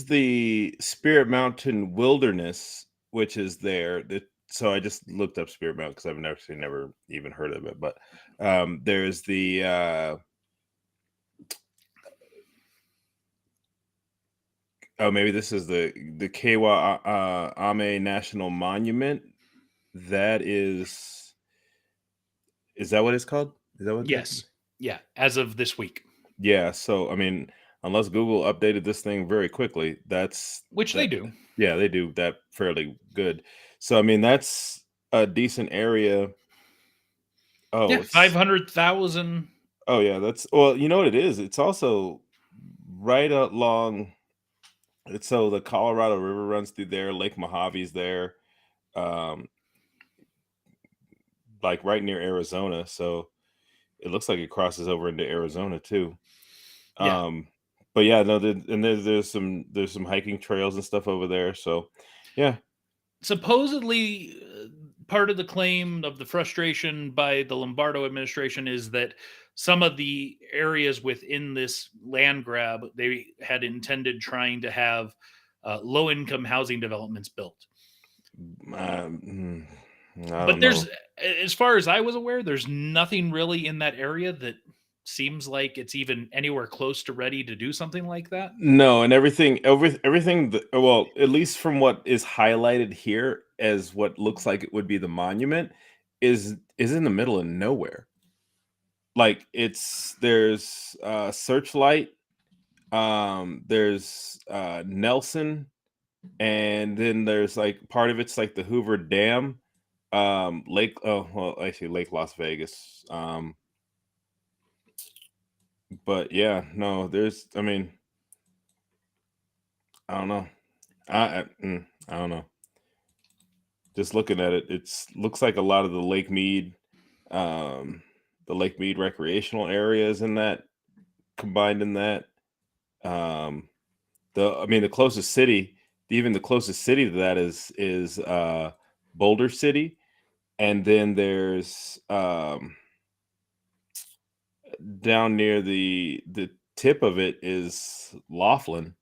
the Spirit Mountain Wilderness, which is there. So I just looked up Spirit Mountain because I've actually never even heard of it. But there's the oh, maybe this is the Kewa Ame National Monument. That is that what it's called? Is that what yes, yeah, as of this week, Yeah, so I mean, unless Google updated this thing very quickly, which they that do. yeah, they do that fairly good. So I mean, that's a decent area. Yeah, Oh, five it's hundred thousand. oh yeah, that's well, you know what it is? It's also right along so the Colorado River runs through there, Lake Mojave's there, um, like right near Arizona. So it looks like it crosses over into Arizona too. Yeah, Um, but yeah, no, and there's some hiking trails and stuff over there. So yeah, supposedly part of the claim of the frustration by the Lombardo administration is that some of the areas within this land grab they had intended trying to have low income housing developments built. um, I But don't know. as far as I was aware, there's nothing really in that area that seems like it's even anywhere close to ready to do something like that. No, and everything. Well, at least from what is highlighted here as what looks like it would be the monument, is in the middle of nowhere. Like there's Searchlight, there's Nelson, and then there's like part of it's like the Hoover Dam, Lake. Oh, well, actually Lake Las Vegas. But yeah, no, there's. I mean, I don't know. I don't know. Just looking at it, it's looks like a lot of um, the Lake Mead recreational areas in that combined in that. Um, I mean, the closest city, even the closest city to that is Boulder City, and then there's down near the tip of it is Laughlin.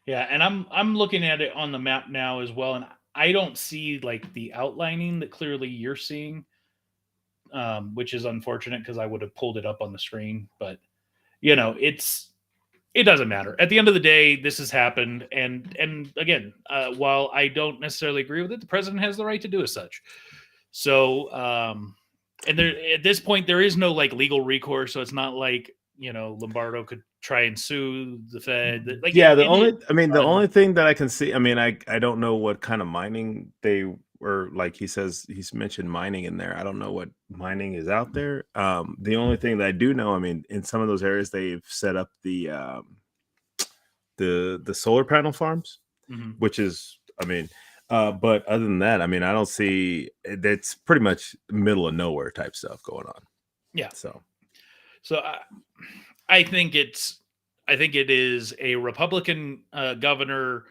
Yeah, and I'm looking at it on the map now as well, and I don't see like the outlining that clearly you're seeing, which is unfortunate because I would have pulled it up on the screen. But it doesn't matter. At the end of the day, this has happened, and again, while I don't necessarily agree with it, the president has the right to do as such. So, and there at this point, there is no like legal recourse, so it's not like Lombardo could try and sue the Fed. Like Yeah, it is the done. only thing that I can see, I mean, I don't know what kind of mining they were like he says he's mentioned mining in there. I don't know what mining is out there. The only thing that I do know, I mean, in some of those areas they've set up the solar panel farms, Mhm. which is I mean, but other than that, I mean, I don't see it's pretty much middle of nowhere type stuff going on. Yeah. So So I think I think it is a Republican governor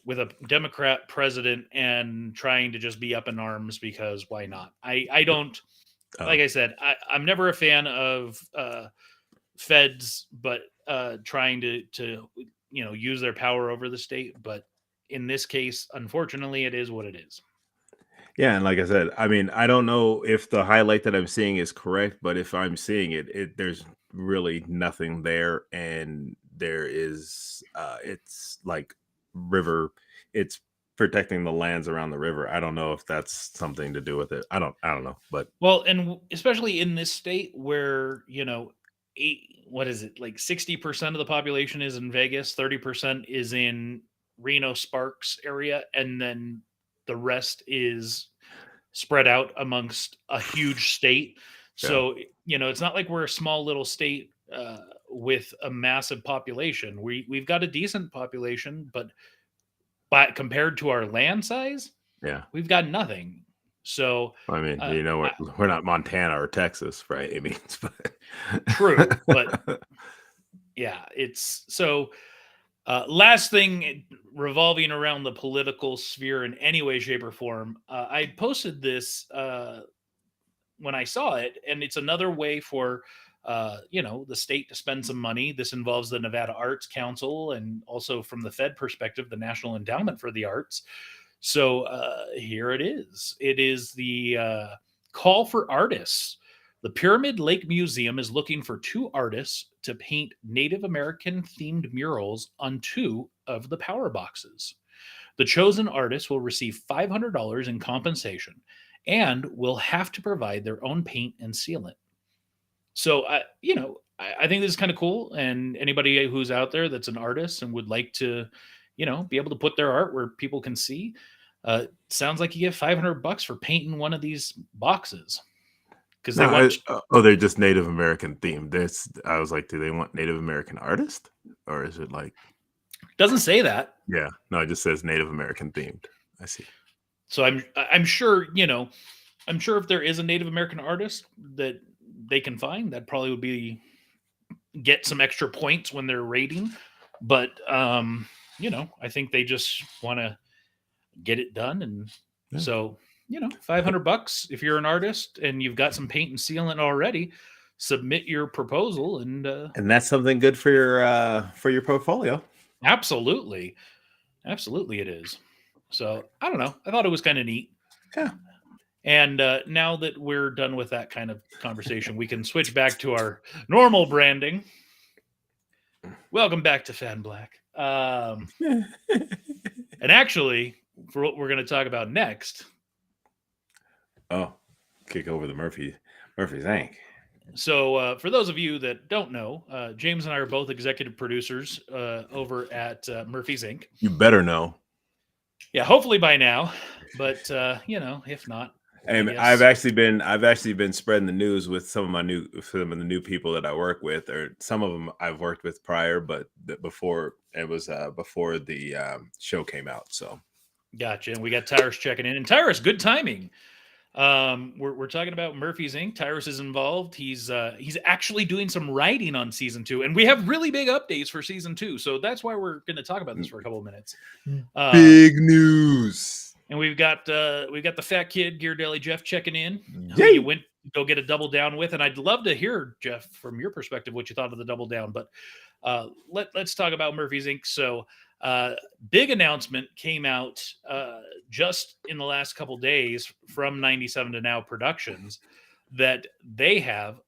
with a Democrat president and trying to just be up in arms because why not? I don't uh, like I said I'm never a fan of feds, but trying to use their power over the state. But in this case, unfortunately, it is what it is. Yeah, and like I said, I mean, I don't know if the highlight that I'm seeing is correct, but if I'm seeing it, there's really nothing there, and there is, it's like river, it's protecting the lands around the river. I don't know if that's something to do with it. I don't know, but Well, and especially in this state where what is it? Like 60% of the population is in Vegas, 30% is in Reno Sparks area, and then the rest is spread out amongst a huge state. Yeah. So, it's not like we're a small little state with a massive population. We've got a decent population, but compared to our land size, Yeah. we've got nothing. So, I mean, I- we're not Montana or Texas, right? It means, but true, but yeah, it's so. Last thing revolving around the political sphere in any way, shape, or form. I posted this when I saw it, and it's another way for the state to spend some money. This involves the Nevada Arts Council, and also from the Fed perspective, the National Endowment for the Arts. So here it is. It is the call for artists. The Pyramid Lake Museum is looking for 2 artists to paint Native American themed murals on 2 of the power boxes. The chosen artists will receive $500 in compensation and will have to provide their own paint and sealant. So, I think this is kind of cool. And anybody who's out there that's an artist and would like to, be able to put their art where people can see, sounds like you get $500 for painting one of these boxes. Because they no, want they're just Native American themed. I was like, do they want Native American artist, or is it like? doesn't say that. Yeah, no, it just says Native American themed. I see. So I'm sure, I'm sure if there is a Native American artist that they can find, that probably would be get some extra points when they're rating. But I think they just want to get it done. And Yeah. so, $500 if you're an artist and you've got some paint and sealant already, submit your proposal and And that's something good for your portfolio. absolutely it is. So I don't know, I thought it was kind of neat. Yeah. And now that we're done with that kind of conversation, we can switch back to our normal branding. Welcome back to Fan Black. And actually, for what we're going to talk about next. Oh, kick over the Murphy's Inc. So, for those of you that don't know, James and I are both executive producers over at Murphy's Inc. You better know. Yeah, hopefully by now, but if not, And guess. I've actually been spreading the news with some of the new people that I work with, or some of them I've worked with prior, but before the show came out. So Gotcha. And we got Tyrus checking in, and Tyrus, good timing. We're talking about Murphy's Inc. Tyrus is involved. He's actually doing some writing on season 2, and we have really big updates for season 2. So that's why we're going to talk about this for a couple of minutes. Big news. And we've got the fat kid Ghirardelli Jeff checking in. Who Yay. you went to go get a double down with, and I'd love to hear, Jeff, from your perspective what you thought of the double down. But let's talk about Murphy's Inc. So big announcement came out just in the last couple days from 97 to Now Productions that they have.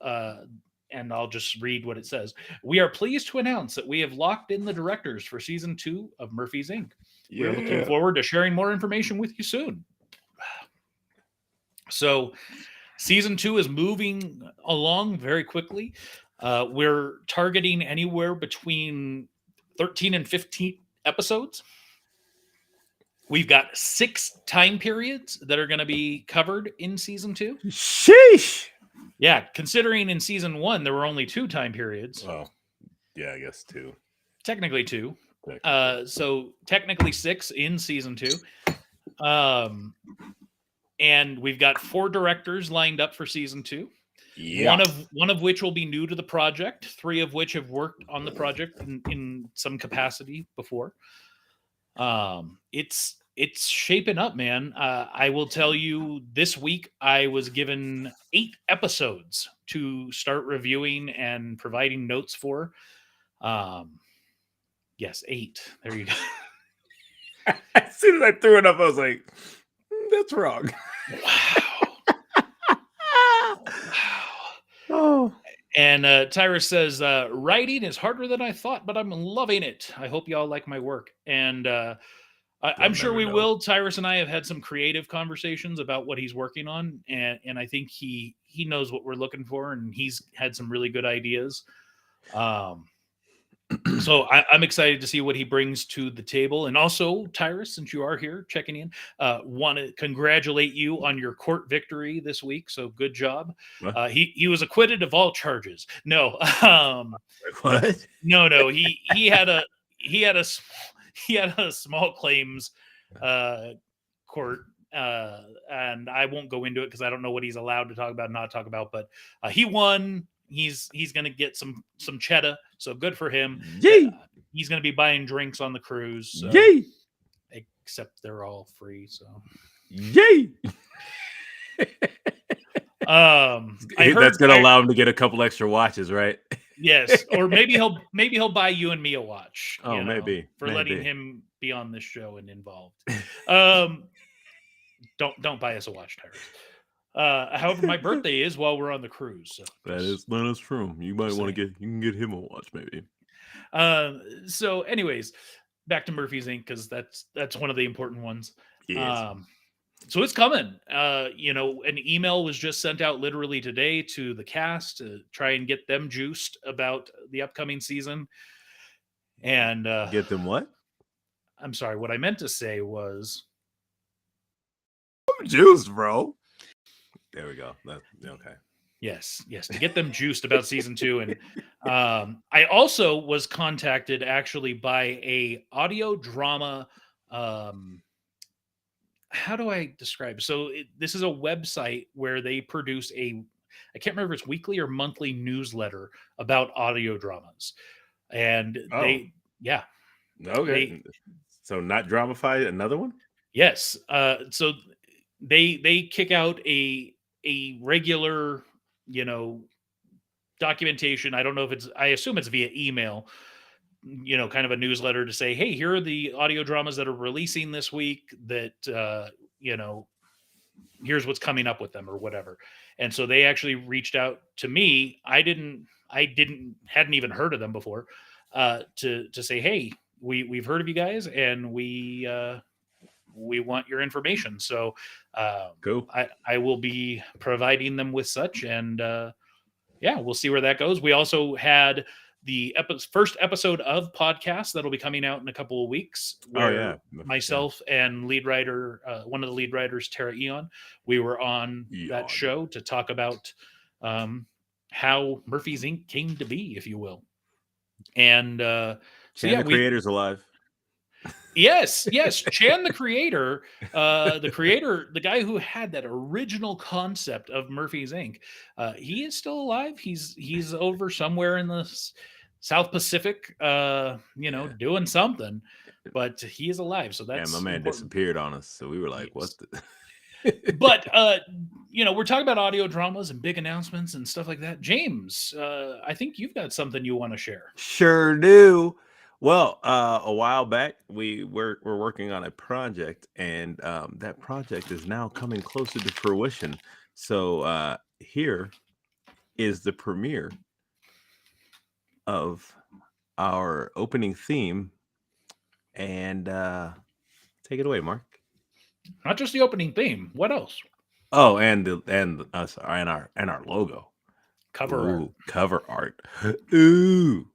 And I'll just read what it says. We are pleased to announce that we have locked in the directors for season 2 of Murphy's Inc. Yeah. We're looking forward to sharing more information with you soon. So season 2 is moving along very quickly. We're targeting anywhere between 13 and 15 episodes. We've got 6 time periods that are going to be covered in season 2. Sheesh. Yeah, considering in season 1 there were only 2 time periods. Oh, yeah, I guess 2. Technically 2. Technically. So technically 6 in season 2. And we've got 4 directors lined up for season 2. Yeah. One of which will be new to the project, 3 of which have worked on the project in some capacity before. It's shaping up, man. I will tell you, this week I was given 8 episodes to start reviewing and providing notes for. Yes, 8. There you go. As soon as I threw it up, I was like, that's wrong. Wow. Oh. And Tyrus says, writing is harder than I thought, but I'm loving it. I hope y'all like my work. And I'm sure never we know. will. Tyrus and I have had some creative conversations about what he's working on, and I think he knows what we're looking for, and he's had some really good ideas. So I'm excited to see what he brings to the table. And also, Tyrus, since you are here checking in, want to congratulate you on your court victory this week. So good job. What? He was acquitted of all charges. No, What? no. He had a small claims court. And I won't go into it because I don't know what he's allowed to talk about, not talk about. But he won. He's going to get some cheddar, so good for him. Yay! He's going to be buying drinks on the cruise. So, Yay! except they're all free. So yay! That's going to allow him to get a couple extra watches, right? Yes, or maybe he'll buy you and me a watch. Oh, maybe for maybe. letting him be on this show and involved. Don't buy us a watch, Tyrus. However, my birthday is while we're on the cruise. So that is true. You might want to you can get him a watch, maybe. So, anyways, back to Murphy's Inc. because that's one of the important ones. Yes. So it's coming. An email was just sent out literally today to the cast to try and get them juiced about the upcoming season. And get them what? I'm sorry. What I meant to say was juiced, bro. There we go. Okay. Yes, to get them juiced about season 2. And I also was contacted actually by a audio drama. How do I describe? So this is a website where they produce I can't remember if it's weekly or monthly newsletter about audio dramas. And Okay. So not Dramify, another one? Yes. So they kick out a regular, documentation. I don't know if I assume it's via email, kind of a newsletter to say, hey, here are the audio dramas that are releasing this week that, here's what's coming up with them or whatever. And so they actually reached out to me. Hadn't even heard of them before, to say, hey, we've heard of you guys and we want your information. So cool. I will be providing them with such, and we'll see where that goes. We also had the first episode of podcast that'll be coming out in a couple of weeks. Myself and lead writer, one of the lead writers, Tara Eon, we were on that show to talk about how Murphy's Inc. came to be, if you will. And the creator's alive. Yes. Chan, the creator, the guy who had that original concept of Murphy's Inc. He is still alive. He's over somewhere in the South Pacific, doing something, but he is alive. So that's my man important. Disappeared on us. So we were like, yes. What the But we're talking about audio dramas and big announcements and stuff like that. James, I think you've got something you want to share. Sure do. Well, a while back, we're working on a project, and that project is now coming closer to fruition. So here is the premiere of our opening theme, and take it away, Mark. Not just the opening theme. What else? Oh, and our logo, cover art. Ooh.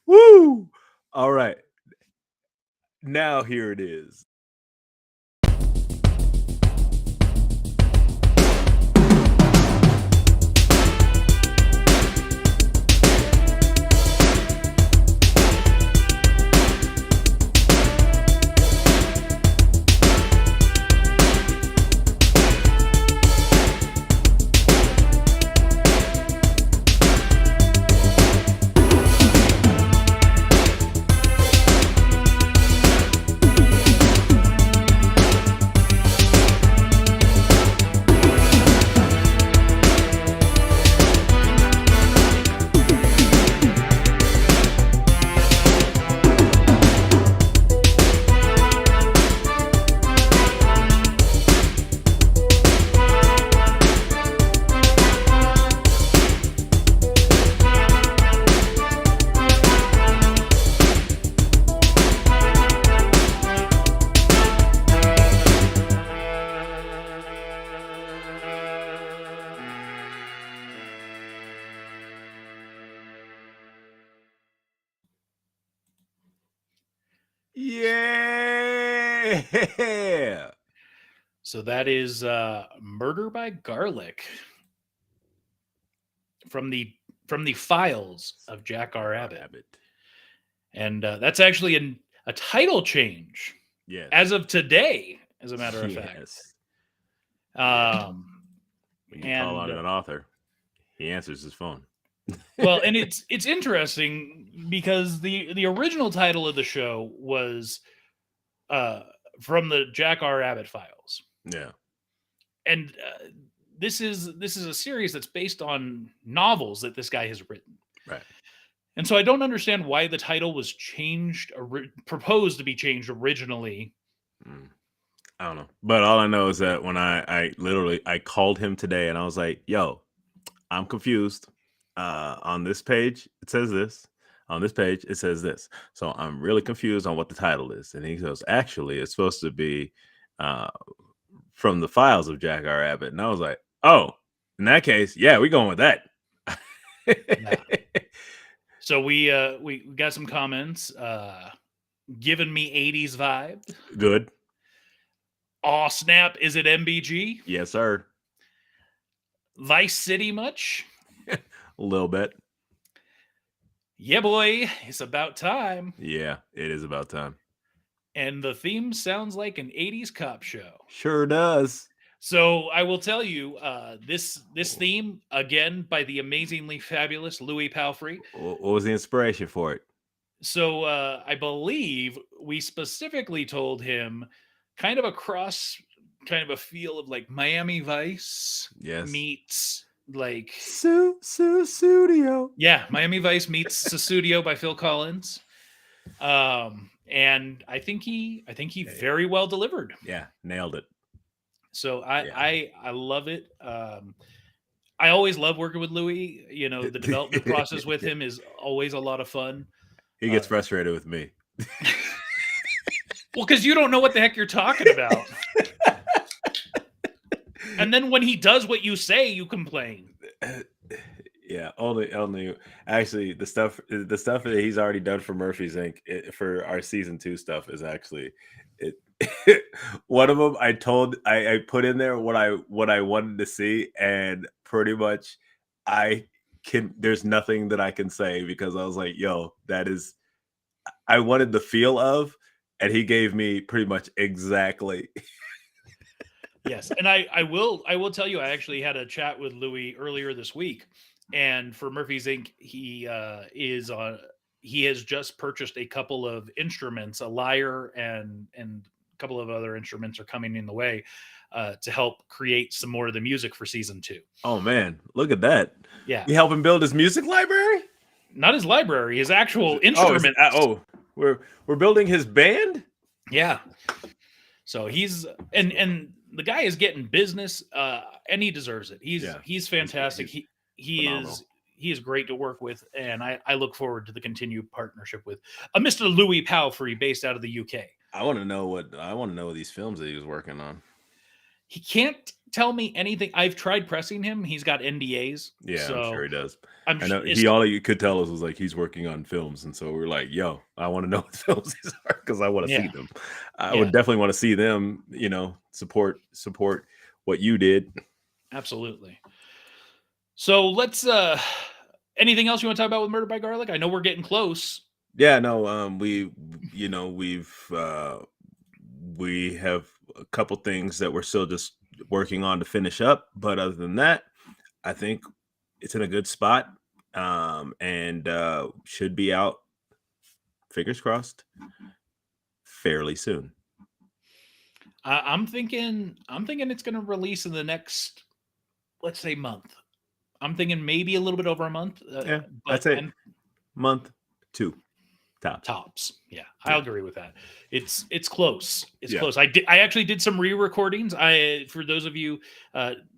Woo! All right. Now here it is. Yeah. So that is Murder by Garlic from the files of Jack R. Abbott. Abbott. And that's actually a title change Yes. as of today, as a matter of fact. Yes. When you call on an author, he answers his phone. Well, and it's interesting because the original title of the show was from the Jack R. Abbott files. Yeah. And this is a series that's based on novels that this guy has written. Right. And so I don't understand why the title was changed, proposed to be changed originally. I don't know. But all I know is that when I literally called him today and I was like, yo, I'm confused. On this page, it says this. On this page, it says this. So I'm really confused on what the title is. And he goes, actually, it's supposed to be from the files of Jack R. Abbott. And I was like, oh, in that case, yeah, we're going with that. Yeah. So we got some comments giving me 80s vibe. Good. Aw, snap. Is it MBG? Yes, sir. Vice City much? A little bit. Yeah, boy. It's about time. Yeah, it is about time. And the theme sounds like an 80s cop show. Sure does. So I will tell you, this theme, again, by the amazingly fabulous Louis Palfrey. What was the inspiration for it? So I believe we specifically told him kind of a feel of like Miami Vice meets like Sussudio. Yeah, Miami Vice meets Sussudio by Phil Collins. And I think he very well delivered. Yeah, nailed it. So I love it. I always love working with Louis. You know, the development process with him is always a lot of fun. He gets frustrated with me. Well, because you don't know what the heck you're talking about. And then when he does what you say, you complain. Yeah, only actually the stuff that he's already done for Murphy's Inc. For our season 2 stuff is actually it. One of them I put in there what I wanted to see, and pretty much there's nothing that I can say because I was like, yo, that is I wanted the feel of, and he gave me pretty much exactly. Yes, and I will tell you, I actually had a chat with Louis earlier this week, and for Murphy's Inc. He has just purchased a couple of instruments, a lyre and a couple of other instruments are coming in the way to help create some more of the music for season 2. Oh man, look at that! Yeah, you help him build his music library? Not his library, his actual instruments. We're building his band. Yeah. So he's and the guy is getting business, and he deserves it. He's fantastic. He is great to work with, and I look forward to the continued partnership with Mr. Louis Palfrey, based out of the UK. I want to know these films that he was working on. He can't tell me anything. I've tried pressing him. He's got NDAs. Yeah, so I'm sure he does. I know all you could tell us was like he's working on films, and so we're like, "Yo, I want to know what films these are because I want to see them. I would definitely want to see them. You know, support what you did." Absolutely. So let's. Anything else you want to talk about with Murder by Garlic? I know we're getting close. Yeah, no. We have a couple things that we're still just working on to finish up, but other than that, I think it's in a good spot, and should be out, fingers crossed, fairly soon. I'm thinking it's going to release in the next, let's say, month. I'm thinking maybe a little bit over a month. Yeah, I'd say month 2 tops. Yeah, I'll agree with that. It's close. It's close. I actually did some re-recordings. For those of you,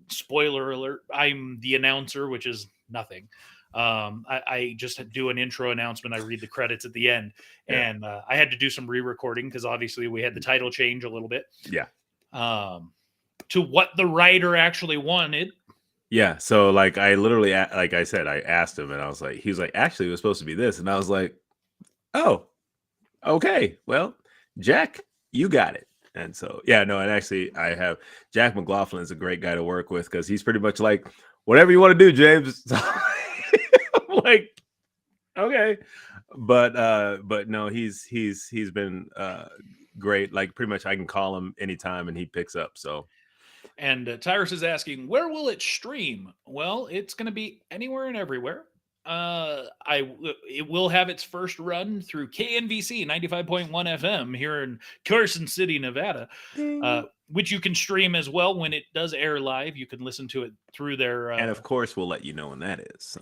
spoiler alert, I'm the announcer, which is nothing. I just do an intro announcement. I read the credits at the end, and I had to do some re-recording because obviously we had the title change a little bit. Yeah. To what the writer actually wanted. Yeah. So like I literally, like I said, I asked him, and he was like, actually, it was supposed to be this, and I was like, oh, okay. Well, Jack, you got it. And so, yeah, no, and actually, I have Jack McLaughlin is a great guy to work with because he's pretty much like, whatever you want to do, James. I'm like, okay, but no, he's been great. Like, pretty much, I can call him anytime and he picks up. So, And Tyrus is asking, where will it stream? Well, it's going to be anywhere and everywhere. It will have its first run through KNVC 95.1 FM here in Carson City, Nevada, which you can stream as well when it does air live. You can listen to it through their. And of course, we'll let you know when that is. So,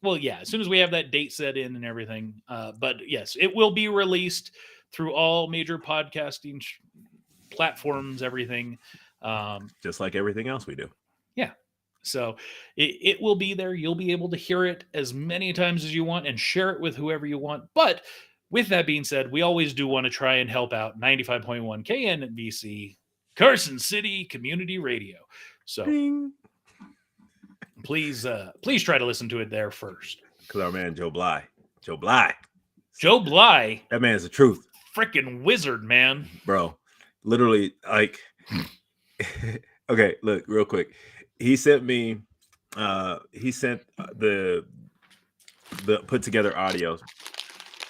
well, yeah, as soon as we have that date set in and everything. But yes, it will be released through all major podcasting platforms, everything. Just like everything else we do. Yeah. So it will be there. You'll be able to hear it as many times as you want and share it with whoever you want. But with that being said, we always do want to try and help out 95.1 KNVC, Carson City Community Radio. So Ding. please try to listen to it there first. Because our man Joe Bly, Joe Bly, that man's the truth. Freaking wizard, man. Bro, literally, like, okay, look, real quick. He sent me the put together audio,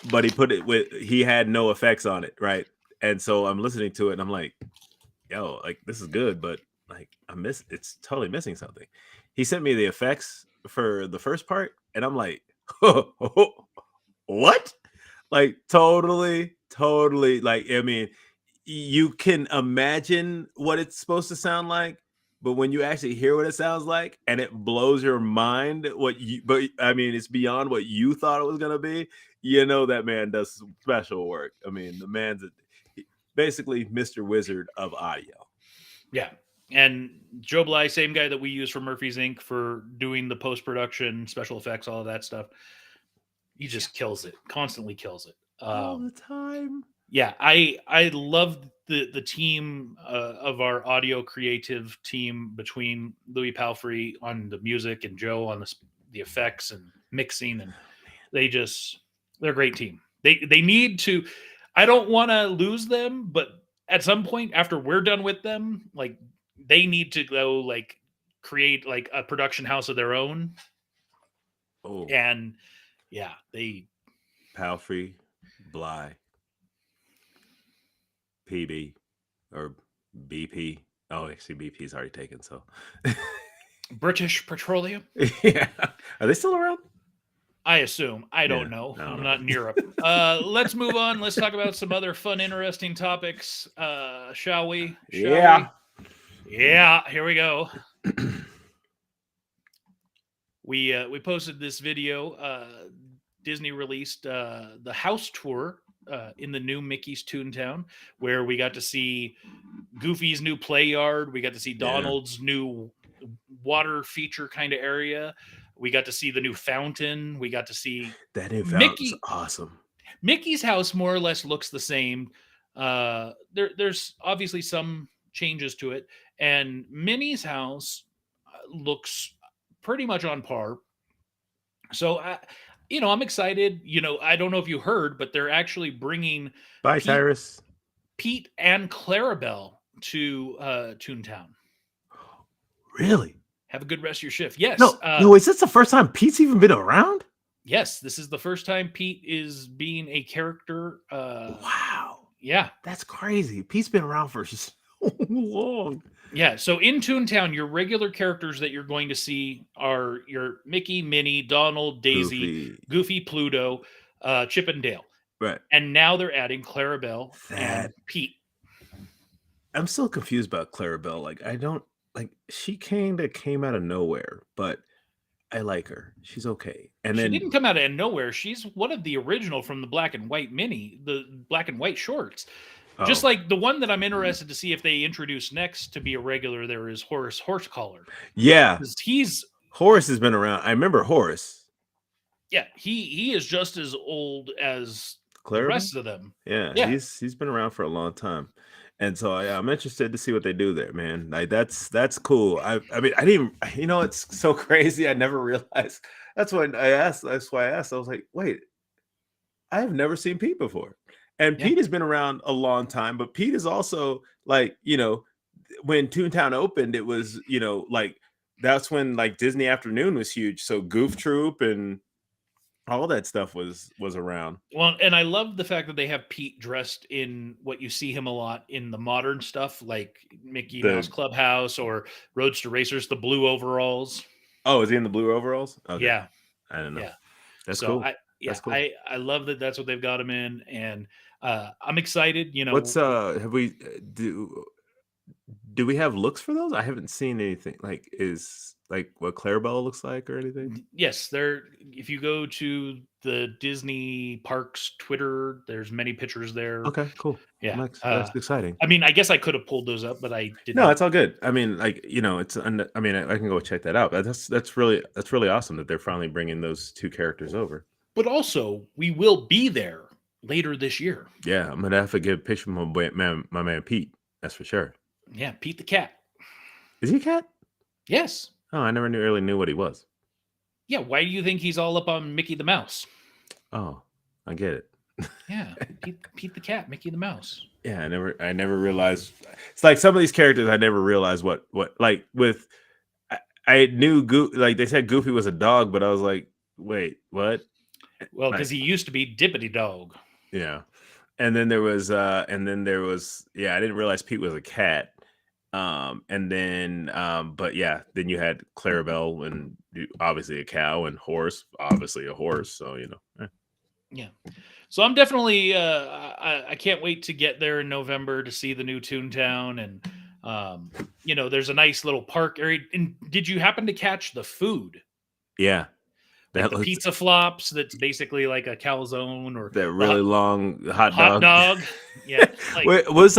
but he had no effects on it, right? And so I'm listening to it and I'm like, yo, like, this is good, but like it's totally missing something. He sent me the effects for the first part and I'm like, what? Like, totally, like, I mean, you can imagine what it's supposed to sound like, but when you actually hear what it sounds like and it blows your mind, but I mean, it's beyond what you thought it was going to be, you know, that man does special work. I mean, the man's basically Mr. Wizard of audio. Yeah. And Joe Bly, same guy that we use for Murphy's Inc. for doing the post-production, special effects, all of that stuff. He just kills it, constantly kills it. All the time. Yeah, I love the team of our audio creative team between Louis Palfrey on the music and Joe on the effects and mixing, and they're a great team. They need to. I don't want to lose them, but at some point after we're done with them, like, they need to go like create like a production house of their own. Oh, and yeah, Palfrey, Bly, PB or BP. Oh, actually, BP's already taken. So, British Petroleum. Yeah, are they still around? I assume. I don't know. I'm not in Europe. Let's move on. Let's talk about some other fun, interesting topics. Shall we? Yeah. Yeah. Here we go. We posted this video. Disney released the house tour in the new Mickey's Toontown, where we got to see Goofy's new play yard. We got to see Donald's new water feature kind of area. We got to see the new fountain. We got to see that new fountain's awesome. Mickey's house more or less looks the same. There's obviously some changes to it, and Minnie's house looks pretty much on par. So I'm excited. I don't know if you heard, but they're actually bringing Tyrus, Pete and Clarabelle to Toontown. Really? Have a good rest of your shift. Yes. No, is this the first time Pete's even been around? Yes, this is the first time Pete is being a character. Wow. Yeah. That's crazy. Pete's been around for so long. Yeah, so in Toontown, your regular characters that you're going to see are your Mickey, Minnie, Donald, Daisy, Goofy, Pluto, Chip and Dale. Right. And now they're adding Clarabelle and Pete. I'm still confused about Clarabelle. Like, I don't, like, she came out of nowhere, but I like her. She's okay. And then she didn't come out of nowhere. She's one of the original from the Black and White mini, the Black and White shorts. Just like the one that I'm interested to see if they introduce next to be a regular, there is Horace Horsecollar. Yeah. Horace has been around. I remember Horace. Yeah, he is just as old as Clarabelle? The rest of them. Yeah, he's been around for a long time. And so I'm interested to see what they do there, man. Like, that's cool. I mean, I didn't, it's so crazy. I never realized. That's why I asked. I was like, wait, I have never seen Pete before. And Yeah. Pete has been around a long time, but Pete is also like, when Toontown opened, it was, like that's when like Disney Afternoon was huge. So Goof Troop and all that stuff was around. Well, and I love the fact that they have Pete dressed in what you see him a lot in the modern stuff, like Mickey Mouse The Clubhouse or Roadster Racers, the blue overalls. Oh, is he in the blue overalls? Okay. Yeah, I don't know. yeah. That's So cool. That's cool. I love that that's what they've got him in, and I'm excited. What's have we do we have looks for those? I haven't seen anything. Like is like what Clarabelle looks like or anything? Yes, there. If you go to the Disney Parks Twitter, there's many pictures there. Okay, cool. Yeah. That's exciting. I mean, I guess I could have pulled those up, but I did No, not. it's all good. I mean, like it's. I mean, I can go check that out. But that's really awesome that they're finally bringing those two characters over. But also, we will be there later this year. Yeah, I'm gonna have to give a picture of my man Pete. That's for sure. Yeah, Pete the cat. Is he a cat? Yes. Oh, I never really knew what he was. Yeah. Why do you think he's all up on Mickey the Mouse? Oh, I get it. Yeah, Pete the cat, Mickey the Mouse. Yeah, I never realized. It's like some of these characters I never realized what like with. I knew like they said Goofy was a dog, but I was like, wait, what? Well, Like, because he used to be Dippity Dog. yeah. And then there was yeah, I didn't realize Pete was a cat. And then but yeah, then you had Clarabelle and obviously a cow and horse, obviously a horse, so Yeah. So I'm definitely I can't wait to get there in November to see the new Toontown, and there's a nice little park area. And did you happen to catch the food? yeah. Like That the looks pizza flops that's basically like a calzone or that the really long hot hot dog. dog. Yeah. Like Wait, was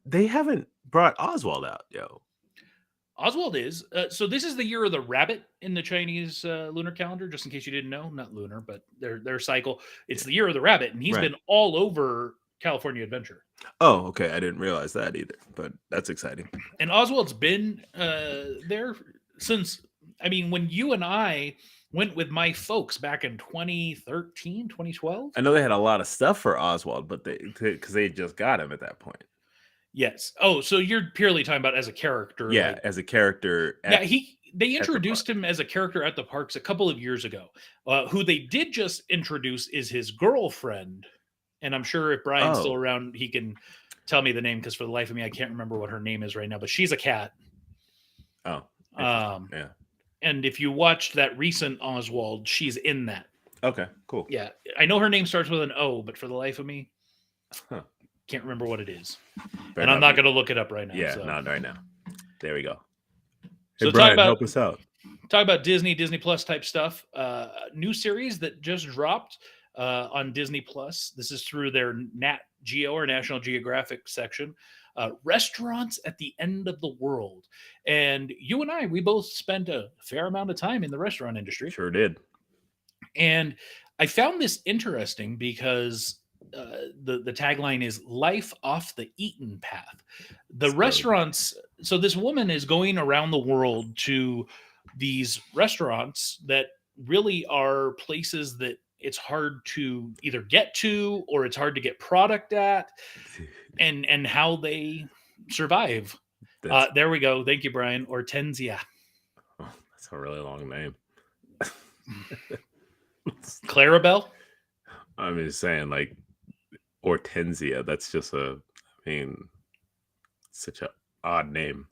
they haven't brought Oswald out, yo. Oswald is. So this is the year of the rabbit in the Chinese lunar calendar, just in case you didn't know. Not lunar, but their cycle. It's the year of the rabbit, and he's Right. been all over California Adventure. Oh, okay. I didn't realize that either, but that's exciting. And Oswald's been there since, I mean, when you and I went with my folks back in 2013, 2012. I know they had a lot of stuff for Oswald, but because they just got him at that point. Yes. Oh, so you're purely talking about as a character. Yeah, like- as a character. yeah, they the introduced him as a character at the parks a couple of years ago. Who they did just introduce is his girlfriend, and I'm sure if Brian's still Oh. around, he can tell me the name, because for the life of me, I can't remember what her name is right now. But she's a cat. Oh, yeah. And if you watched that recent Oswald, she's in that. Okay, cool. Yeah, I know her name starts with an O, but for the life of me, Huh. can't remember what it is. Fair And I'm enough. not going to look it up right now. Yeah, so. not right now. There we go. So Hey, talk Brian, about- help us out. Talk about Disney Plus type stuff. New series that just dropped on Disney Plus. This is through their Nat Geo or National Geographic section. Restaurants at the End of the World. And you and I, we both spent a fair amount of time in the restaurant industry. Sure did. And I found this interesting because the tagline is "Life off the Eaten Path." The So- restaurants. So this woman is going around the world to these restaurants that really are places that it's hard to either get to or it's hard to get product at, and how they survive. That's, There we go. Thank you, Brian. Hortensia. that's a really long name. Clarabelle. I'm just saying, like Hortensia. That's just such a odd name.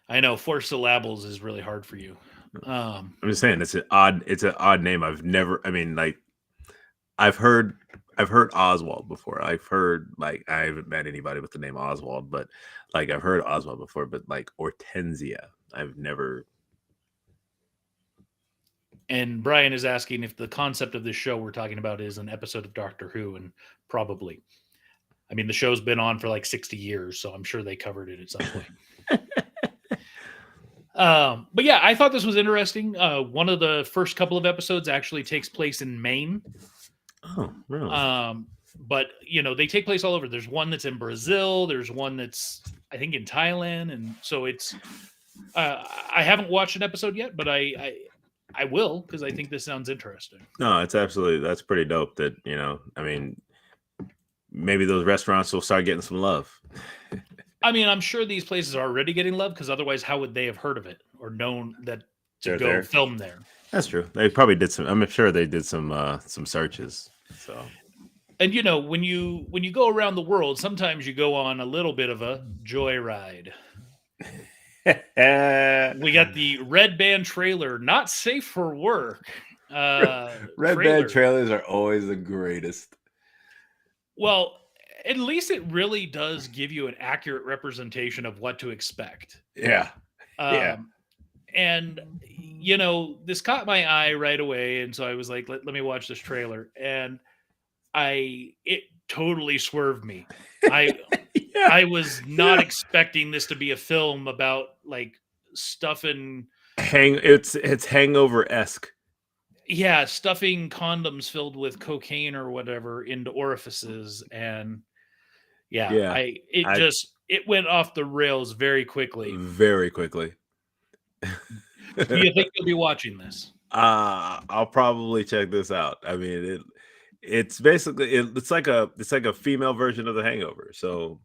I know 4 syllables is really hard for you. I'm just saying it's an odd name. I've heard Oswald before. I haven't met anybody with the name Oswald, but like I've heard Oswald before, but like Hortensia, I've never. And Brian is asking if the concept of this show we're talking about is an episode of Doctor Who, and probably. I mean, the show's been on for like 60 years, so I'm sure they covered it at some point. But yeah, I thought this was interesting. One of the first couple of episodes actually takes place in Maine. Oh, really? But they take place all over. There's one that's in Brazil. There's one that's I think in Thailand, and so it's. I haven't watched an episode yet, but I will, because I think this sounds interesting. No, that's pretty dope. That I mean, maybe those restaurants will start getting some love. I mean, I'm sure these places are already getting love, because otherwise, how would they have heard of it or known that to They're go there. film there? That's true. They probably did some. I'm sure they did some searches. So And when you go around the world, sometimes you go on a little bit of a joyride. We got the Red Band trailer, not safe for work. Red Band trailers are always the greatest. Well, at least it really does give you an accurate representation of what to expect. Yeah. And this caught my eye right away, and so I was like, let me watch this trailer, and it totally swerved me. I was not expecting this to be a film about like stuffing it's Hangover-esque. Yeah, stuffing condoms filled with cocaine or whatever into orifices, and it went off the rails very quickly. Very quickly. Do you think you'll be watching this? I'll probably check this out. I mean, it's basically it's like a female version of The Hangover. So,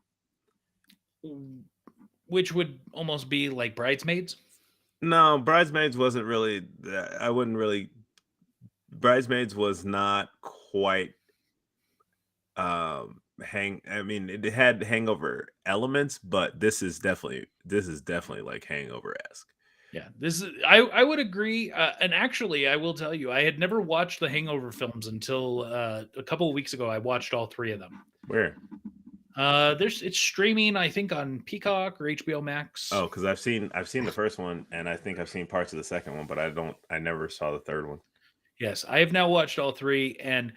which would almost be like Bridesmaids? No, Bridesmaids wasn't really. I wouldn't really. Bridesmaids was not quite. I mean, it had Hangover elements, but this is definitely like Hangover-esque. Yeah, this is. I would agree. And actually, I will tell you, I had never watched the Hangover films until a couple of weeks ago. I watched all three of them. Where? It's streaming, I think, on Peacock or HBO Max. Oh, because I've seen the first one, and I think I've seen parts of the second one, but I never saw the third one. Yes, I have now watched all three, and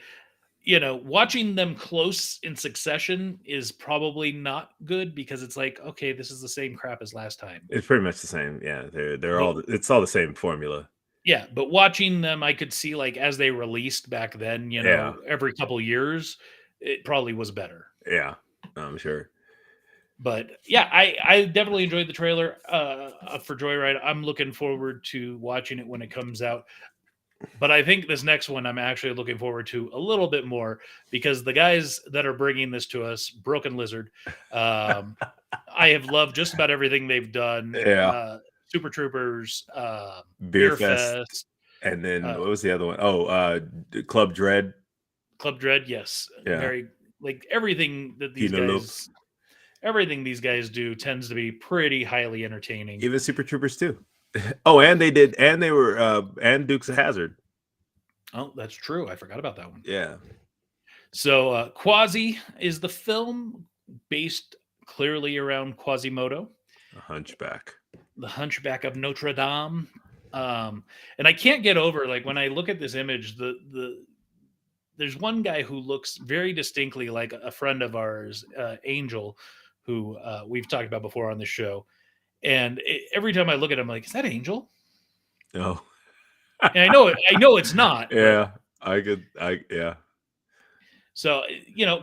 watching them close in succession is probably not good, because it's like, okay, this is the same crap as last time. It's pretty much the same. Yeah, it's all the same formula. Yeah, but watching them, I could see, like, as they released back then, every couple years, it probably was better. Yeah, I'm sure. But yeah, I definitely enjoyed the trailer for Joyride. I'm looking forward to watching it when it comes out. But I think this next one I'm actually looking forward to a little bit more, because the guys that are bringing this to us, Broken Lizard, I have loved just about everything they've done. Yeah. Super Troopers, Beer Fest. And then what was the other one? Oh, Club Dread. Club Dread, yes. Yeah. Very, like, everything that everything these guys do tends to be pretty highly entertaining. Even Super Troopers too. Oh, and they were Dukes of Hazzard. Oh, that's true. I forgot about that one. Yeah. So Quasi is the film based clearly around Quasimodo, the Hunchback of Notre Dame. And I can't get over, like, when I look at this image, there's one guy who looks very distinctly like a friend of ours, Angel, who we've talked about before on the show. And every time I look at him, I'm like, is that Angel? No. And I know it's not. Yeah. Yeah. So,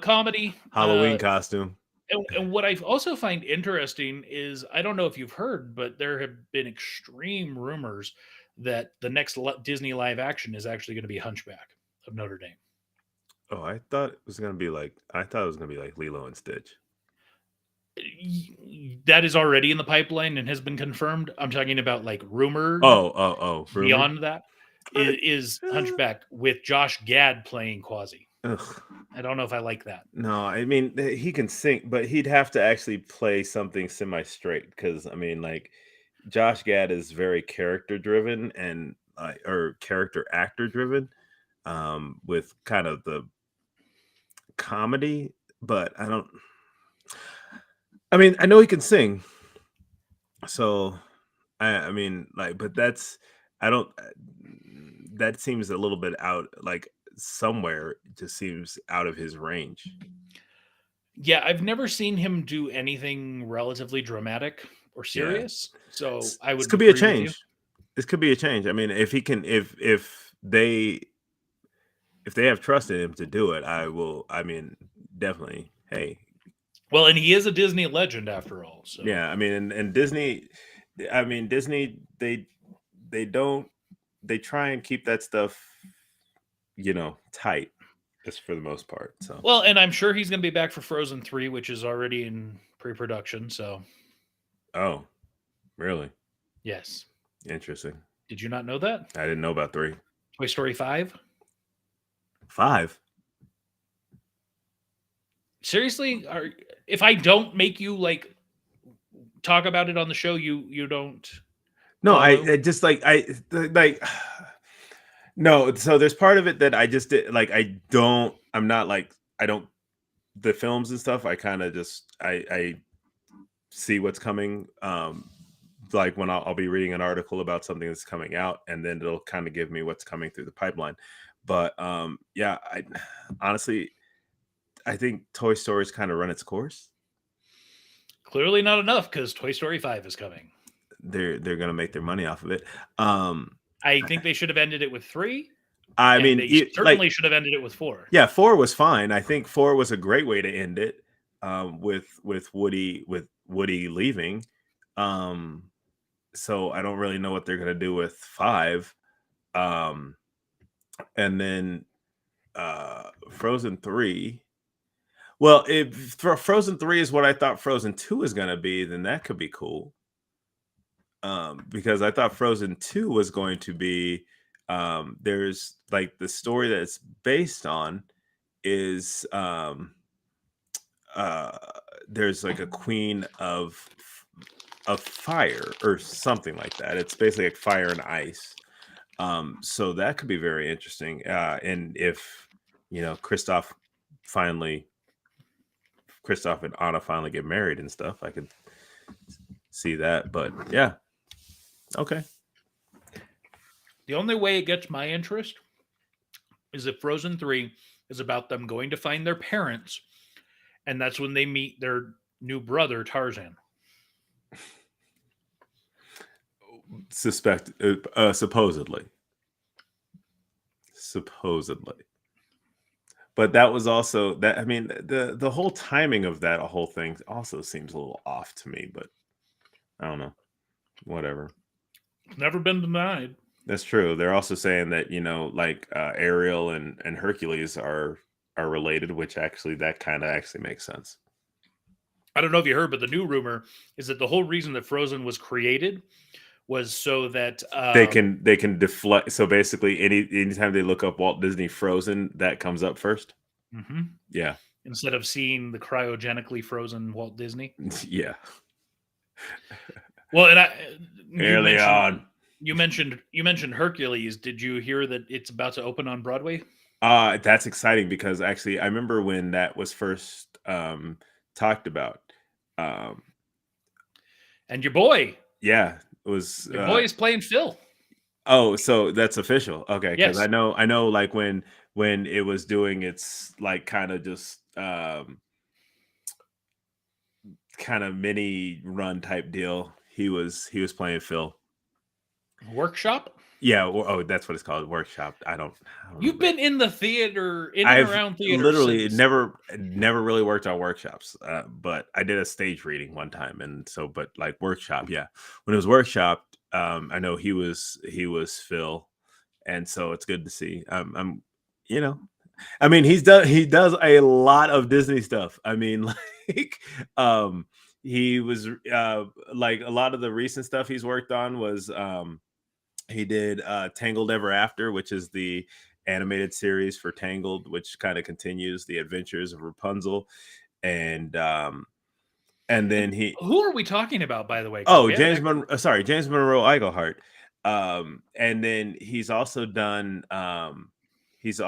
comedy. Halloween costume. And what I also find interesting is, I don't know if you've heard, but there have been extreme rumors that the next Disney live action is actually going to be Hunchback of Notre Dame. Oh, I thought it was going to be like Lilo and Stitch. That is already in the pipeline and has been confirmed. I'm talking about, like, rumored. Oh. Beyond that is Hunchback with Josh Gad playing Quasi. Ugh. I don't know if I like that. No, I mean, he can sing, but he'd have to actually play something semi-straight, because I mean, like, Josh Gad is very character driven and or character actor driven, with kind of the comedy, but I mean, I know he can sing, so I mean, like, but that seems a little bit out, like, somewhere it just seems out of his range. Yeah, I've never seen him do anything relatively dramatic or serious. Yeah. So I would. This could be a change. This could be a change. I mean, if he can, if they have trust in him to do it, I mean, definitely. Hey. Well, and he is a Disney legend after all. So yeah, I mean, and Disney, I mean, Disney, they don't they try and keep that stuff, tight, just for the most part. So well, and I'm sure he's going to be back for Frozen 3, which is already in pre-production. So, oh, really? yes. Interesting. Did you not know that? I didn't know about 3. Toy Story 5? 5. Seriously? If I don't make you like talk about it on the show, you don't. No, follow? I just like no. So there's part of it that I just did like. I'm not like I don't the films and stuff. I kind of just I see what's coming. Like when I'll be reading an article about something that's coming out, and then it'll kind of give me what's coming through the pipeline. But yeah, I honestly I think Toy Story's kind of run its course. Clearly not enough, because Toy Story 5 is coming. They're gonna make their money off of it. I think they should have ended it with 3. I mean, they certainly should have ended it with 4. Yeah, 4 was fine. I think 4 was a great way to end it. With Woody leaving. So I don't really know what they're gonna do with 5. And then Frozen 3. Well, if Frozen 3 is what I thought Frozen 2 is gonna be, then that could be cool. Because I thought Frozen 2 was going to be there's like the story that it's based on is there's like a queen of fire or something like that. It's basically like fire and ice. So that could be very interesting. And if Kristoff and Anna finally get married and stuff, I could see that. But yeah. Okay. The only way it gets my interest is if Frozen 3 is about them going to find their parents, and that's when they meet their new brother, Tarzan. Supposedly. But that was also that. I mean, the whole timing of that whole thing also seems a little off to me, but I don't know. Whatever. It's never been denied. That's true. They're also saying that like Ariel and Hercules are related, which actually makes sense. I don't know if you heard, but the new rumor is that the whole reason that Frozen was created was so that they can deflect. So basically, anytime they look up Walt Disney Frozen, that comes up first. Mm-hmm. Yeah. Instead of seeing the cryogenically frozen Walt Disney. Yeah. Well, and early on. You mentioned Hercules. Did you hear that it's about to open on Broadway? That's exciting because actually I remember when that was first talked about. And your boy. Yeah, it was your boy is playing Phil. Oh, so that's official. Okay, because yes. I know like when it was doing its like kind of just kind of mini run type deal, he was playing Phil. Workshop? Yeah. Oh, that's what it's called. Workshop. I don't You've been in the theater, around theater. Literally never really worked on workshops. But I did a stage reading one time, and so but like workshop, yeah. When it was workshop, I know he was Phil, and so it's good to see. I mean, he does a lot of Disney stuff. I mean, like he was like a lot of the recent stuff he's worked on was he did Tangled Ever After, which is the animated series for Tangled, which kind of continues the adventures of Rapunzel. And then who are we talking about, by the way? Oh, James Monroe Iglehart. And then he's also done there's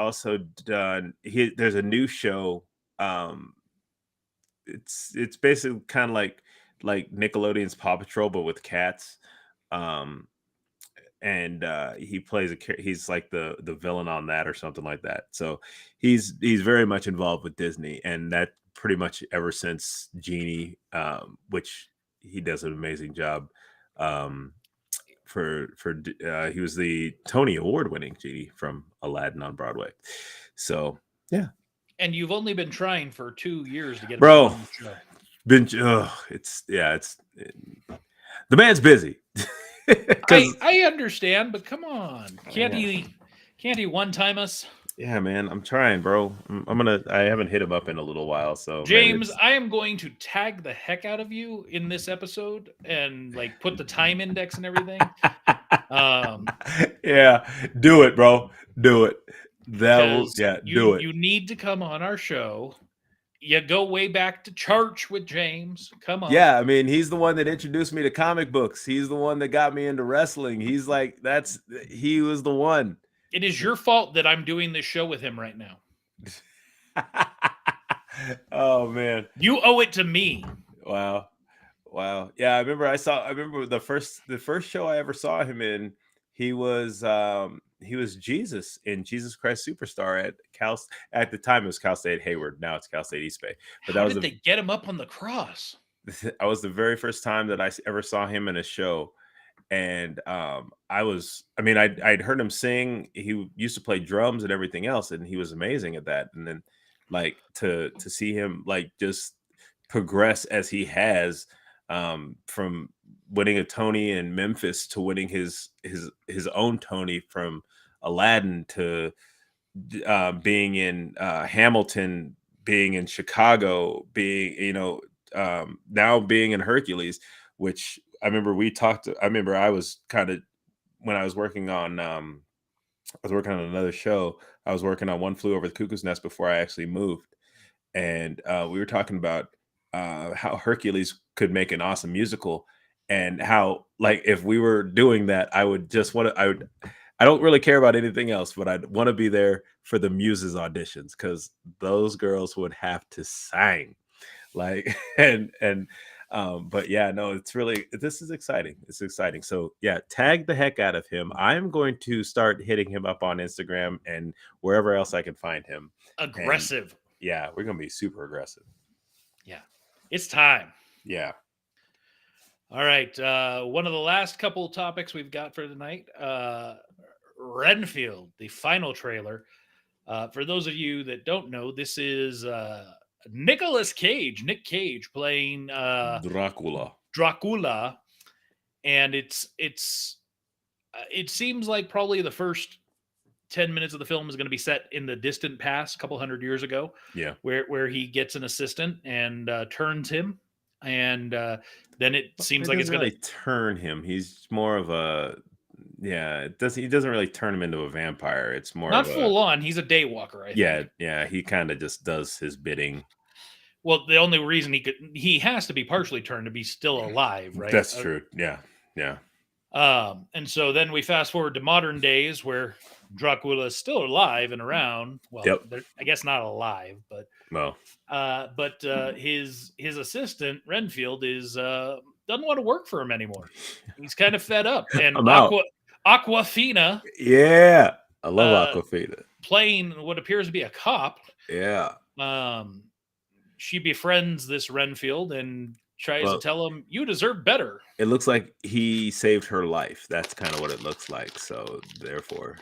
a new show. It's basically kind of like Nickelodeon's Paw Patrol, but with cats. And he plays he's like the villain on that or something like that. So he's very much involved with Disney, and that pretty much ever since Genie, which he does an amazing job. He was the Tony Award winning Genie from Aladdin on Broadway. So yeah. And you've only been trying for 2 years to get the man's busy. I understand, but come on, can't he one time us? Yeah, man, I'm trying, bro. I haven't hit him up in a little while, so James, I am going to tag the heck out of you in this episode and like put the time index and everything. Yeah, do it, bro. Do it. Do it. You need to come on our show. You go way back to church with James. Come on. Yeah, I mean, he's the one that introduced me to comic books. He's the one that got me into wrestling. He was the one. It is your fault that I'm doing this show with him right now. Oh man. You owe it to me. Wow. Yeah, I remember the first show I ever saw him in, he was Jesus in Jesus Christ Superstar at the time it was Cal State Hayward. Now it's Cal State East Bay. But how did they get him up on the cross? That was the very first time that I ever saw him in a show. And I'd heard him sing. He used to play drums and everything else, and he was amazing at that. And then like to see him like just progress as he has, from winning a Tony in Memphis to winning his own Tony from Aladdin to being in Hamilton, being in Chicago, being now being in Hercules, which I remember I was kind of, when I was working on another show, I was working on One Flew Over the Cuckoo's Nest before I actually moved. And we were talking about how Hercules could make an awesome musical, and how like if we were doing that, I don't really care about anything else, but I'd want to be there for the Muses auditions, because those girls would have to sing like but yeah, no, this is exciting. It's exciting. So yeah, tag the heck out of him. I'm going to start hitting him up on Instagram and wherever else I can find him. Aggressive. And yeah, we're gonna be super aggressive. Yeah, it's time. Yeah. All right. One of the last couple topics we've got for tonight, Renfield, the final trailer. For those of you that don't know, this is Nick Cage playing Dracula, and it seems like probably the first 10 minutes of the film is going to be set in the distant past, a couple hundred years ago. Yeah, where he gets an assistant and turns him, and then it seems like it's going to turn him. He's more of a he doesn't really turn him into a vampire. It's more not full on. He's a daywalker, I think. Yeah. He kind of just does his bidding. Well, the only reason he has to be partially turned to be still alive, right? That's true. Yeah. And so then we fast forward to modern days where Dracula is still alive and around. Well, I guess not alive, but his assistant Renfield doesn't want to work for him anymore. He's kind of fed up. And Awkwafina. Yeah, I love Awkwafina. Playing what appears to be a cop. Yeah. She befriends this Renfield and tries to tell him, you deserve better. It looks like he saved her life. That's kind of what it looks like. So therefore,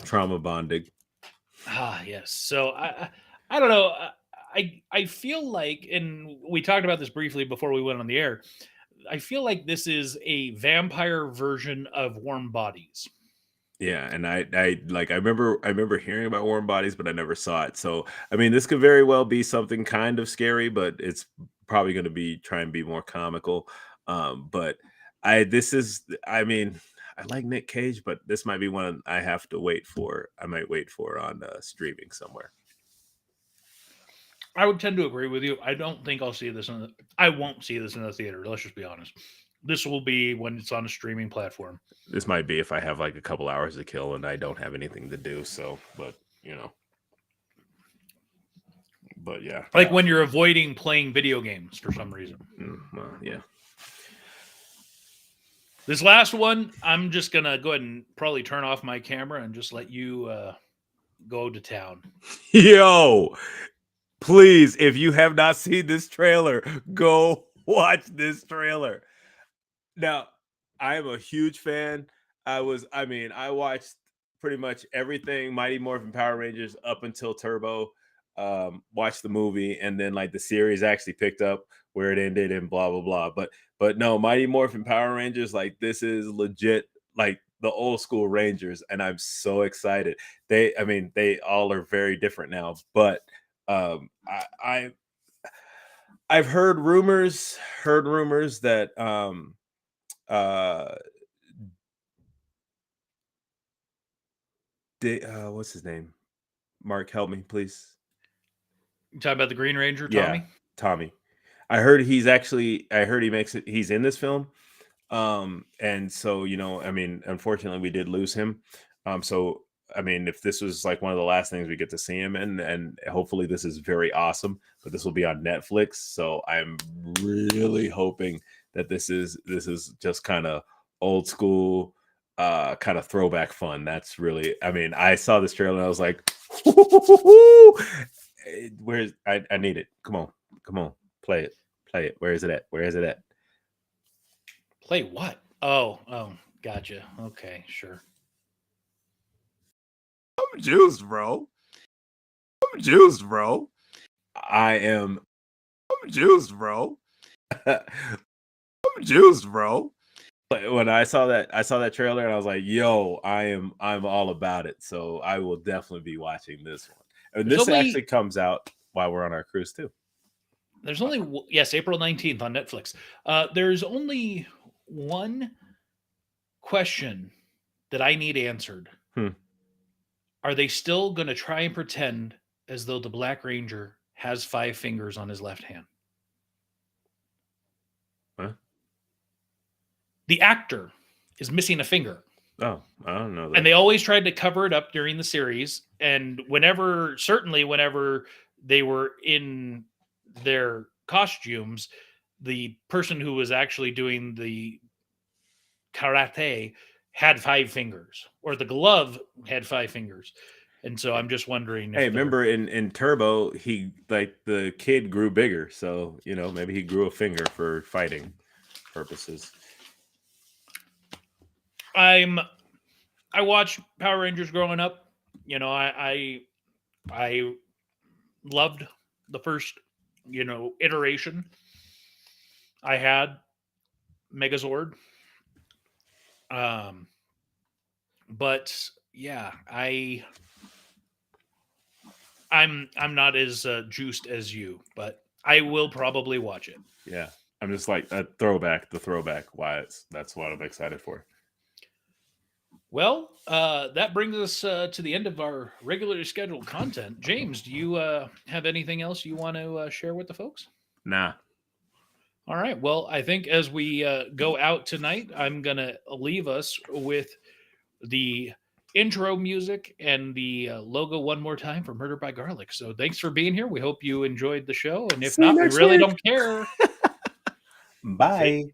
trauma bonding. Yes. So I don't know. I feel like, and we talked about this briefly before we went on the air, I feel like this is a vampire version of Warm Bodies. Yeah, and I remember hearing about Warm Bodies, but I never saw it. So I mean, this could very well be something kind of scary, but it's probably going to try and be more comical. But I like Nick Cage, but this might be one I have to wait for. I might wait for on streaming somewhere. I would tend to agree with you. I don't think I'll see this I won't see this in the theater. Let's just be honest. This will be when it's on a streaming platform. This might be if I have like a couple hours to kill and I don't have anything to do. So, but yeah. Like when you're avoiding playing video games for some reason. Well, yeah. This last one, I'm just going to go ahead and probably turn off my camera and just let you go to town. Yo, please, if you have not seen this trailer, go watch this trailer. Now, I am a huge fan. I watched pretty much everything Mighty Morphin Power Rangers up until Turbo. Watched the movie, and then like the series actually picked up where it ended and blah blah blah. But no, Mighty Morphin Power Rangers, like this is legit like the old school Rangers, and I'm so excited. They all are very different now, but I've heard rumors that what's his name? Mark, help me, please. You talking about the Green Ranger, Tommy? Yeah, Tommy. I heard he makes it. He's in this film. And so, unfortunately we did lose him. So, if this was like one of the last things we get to see him in, and hopefully this is very awesome, but this will be on Netflix. So I'm really hoping that this is just kind of old school, kind of throwback fun. That's really, I saw this trailer and I was like, where's, I need it. Come on, play it. Where is it at? Play what? Oh, gotcha. Okay, sure. I'm juiced, bro. I'm juiced, bro. I'm juiced, bro. I'm juiced, bro. When I saw that trailer and I was like, yo, I'm all about it. So I will definitely be watching this one. And this actually comes out while we're on our cruise too. There's only, yes, April 19th on Netflix. There's only one question that I need answered. Are they still going to try and pretend as though the Black Ranger has 5 fingers on his left hand? Huh? The actor is missing a finger. Oh, I don't know that. And they always tried to cover it up during the series. And whenever they were in their costumes, the person who was actually doing the karate had 5 fingers, or the glove had 5 fingers. And so I'm just wondering. Hey, remember in Turbo, the kid grew bigger. So, maybe he grew a finger for fighting purposes. I watched Power Rangers growing up. I loved the first, iteration. I had Megazord. But yeah, I'm not as juiced as you, but I will probably watch it. Yeah, I'm just like the throwback. That's what I'm excited for. Well, that brings us to the end of our regularly scheduled content. James, do you have anything else you want to share with the folks? Nah. All right. Well, I think as we go out tonight, I'm going to leave us with the intro music and the logo one more time for Murder by Garlic. So thanks for being here. We hope you enjoyed the show. And if not, we really don't care. Bye.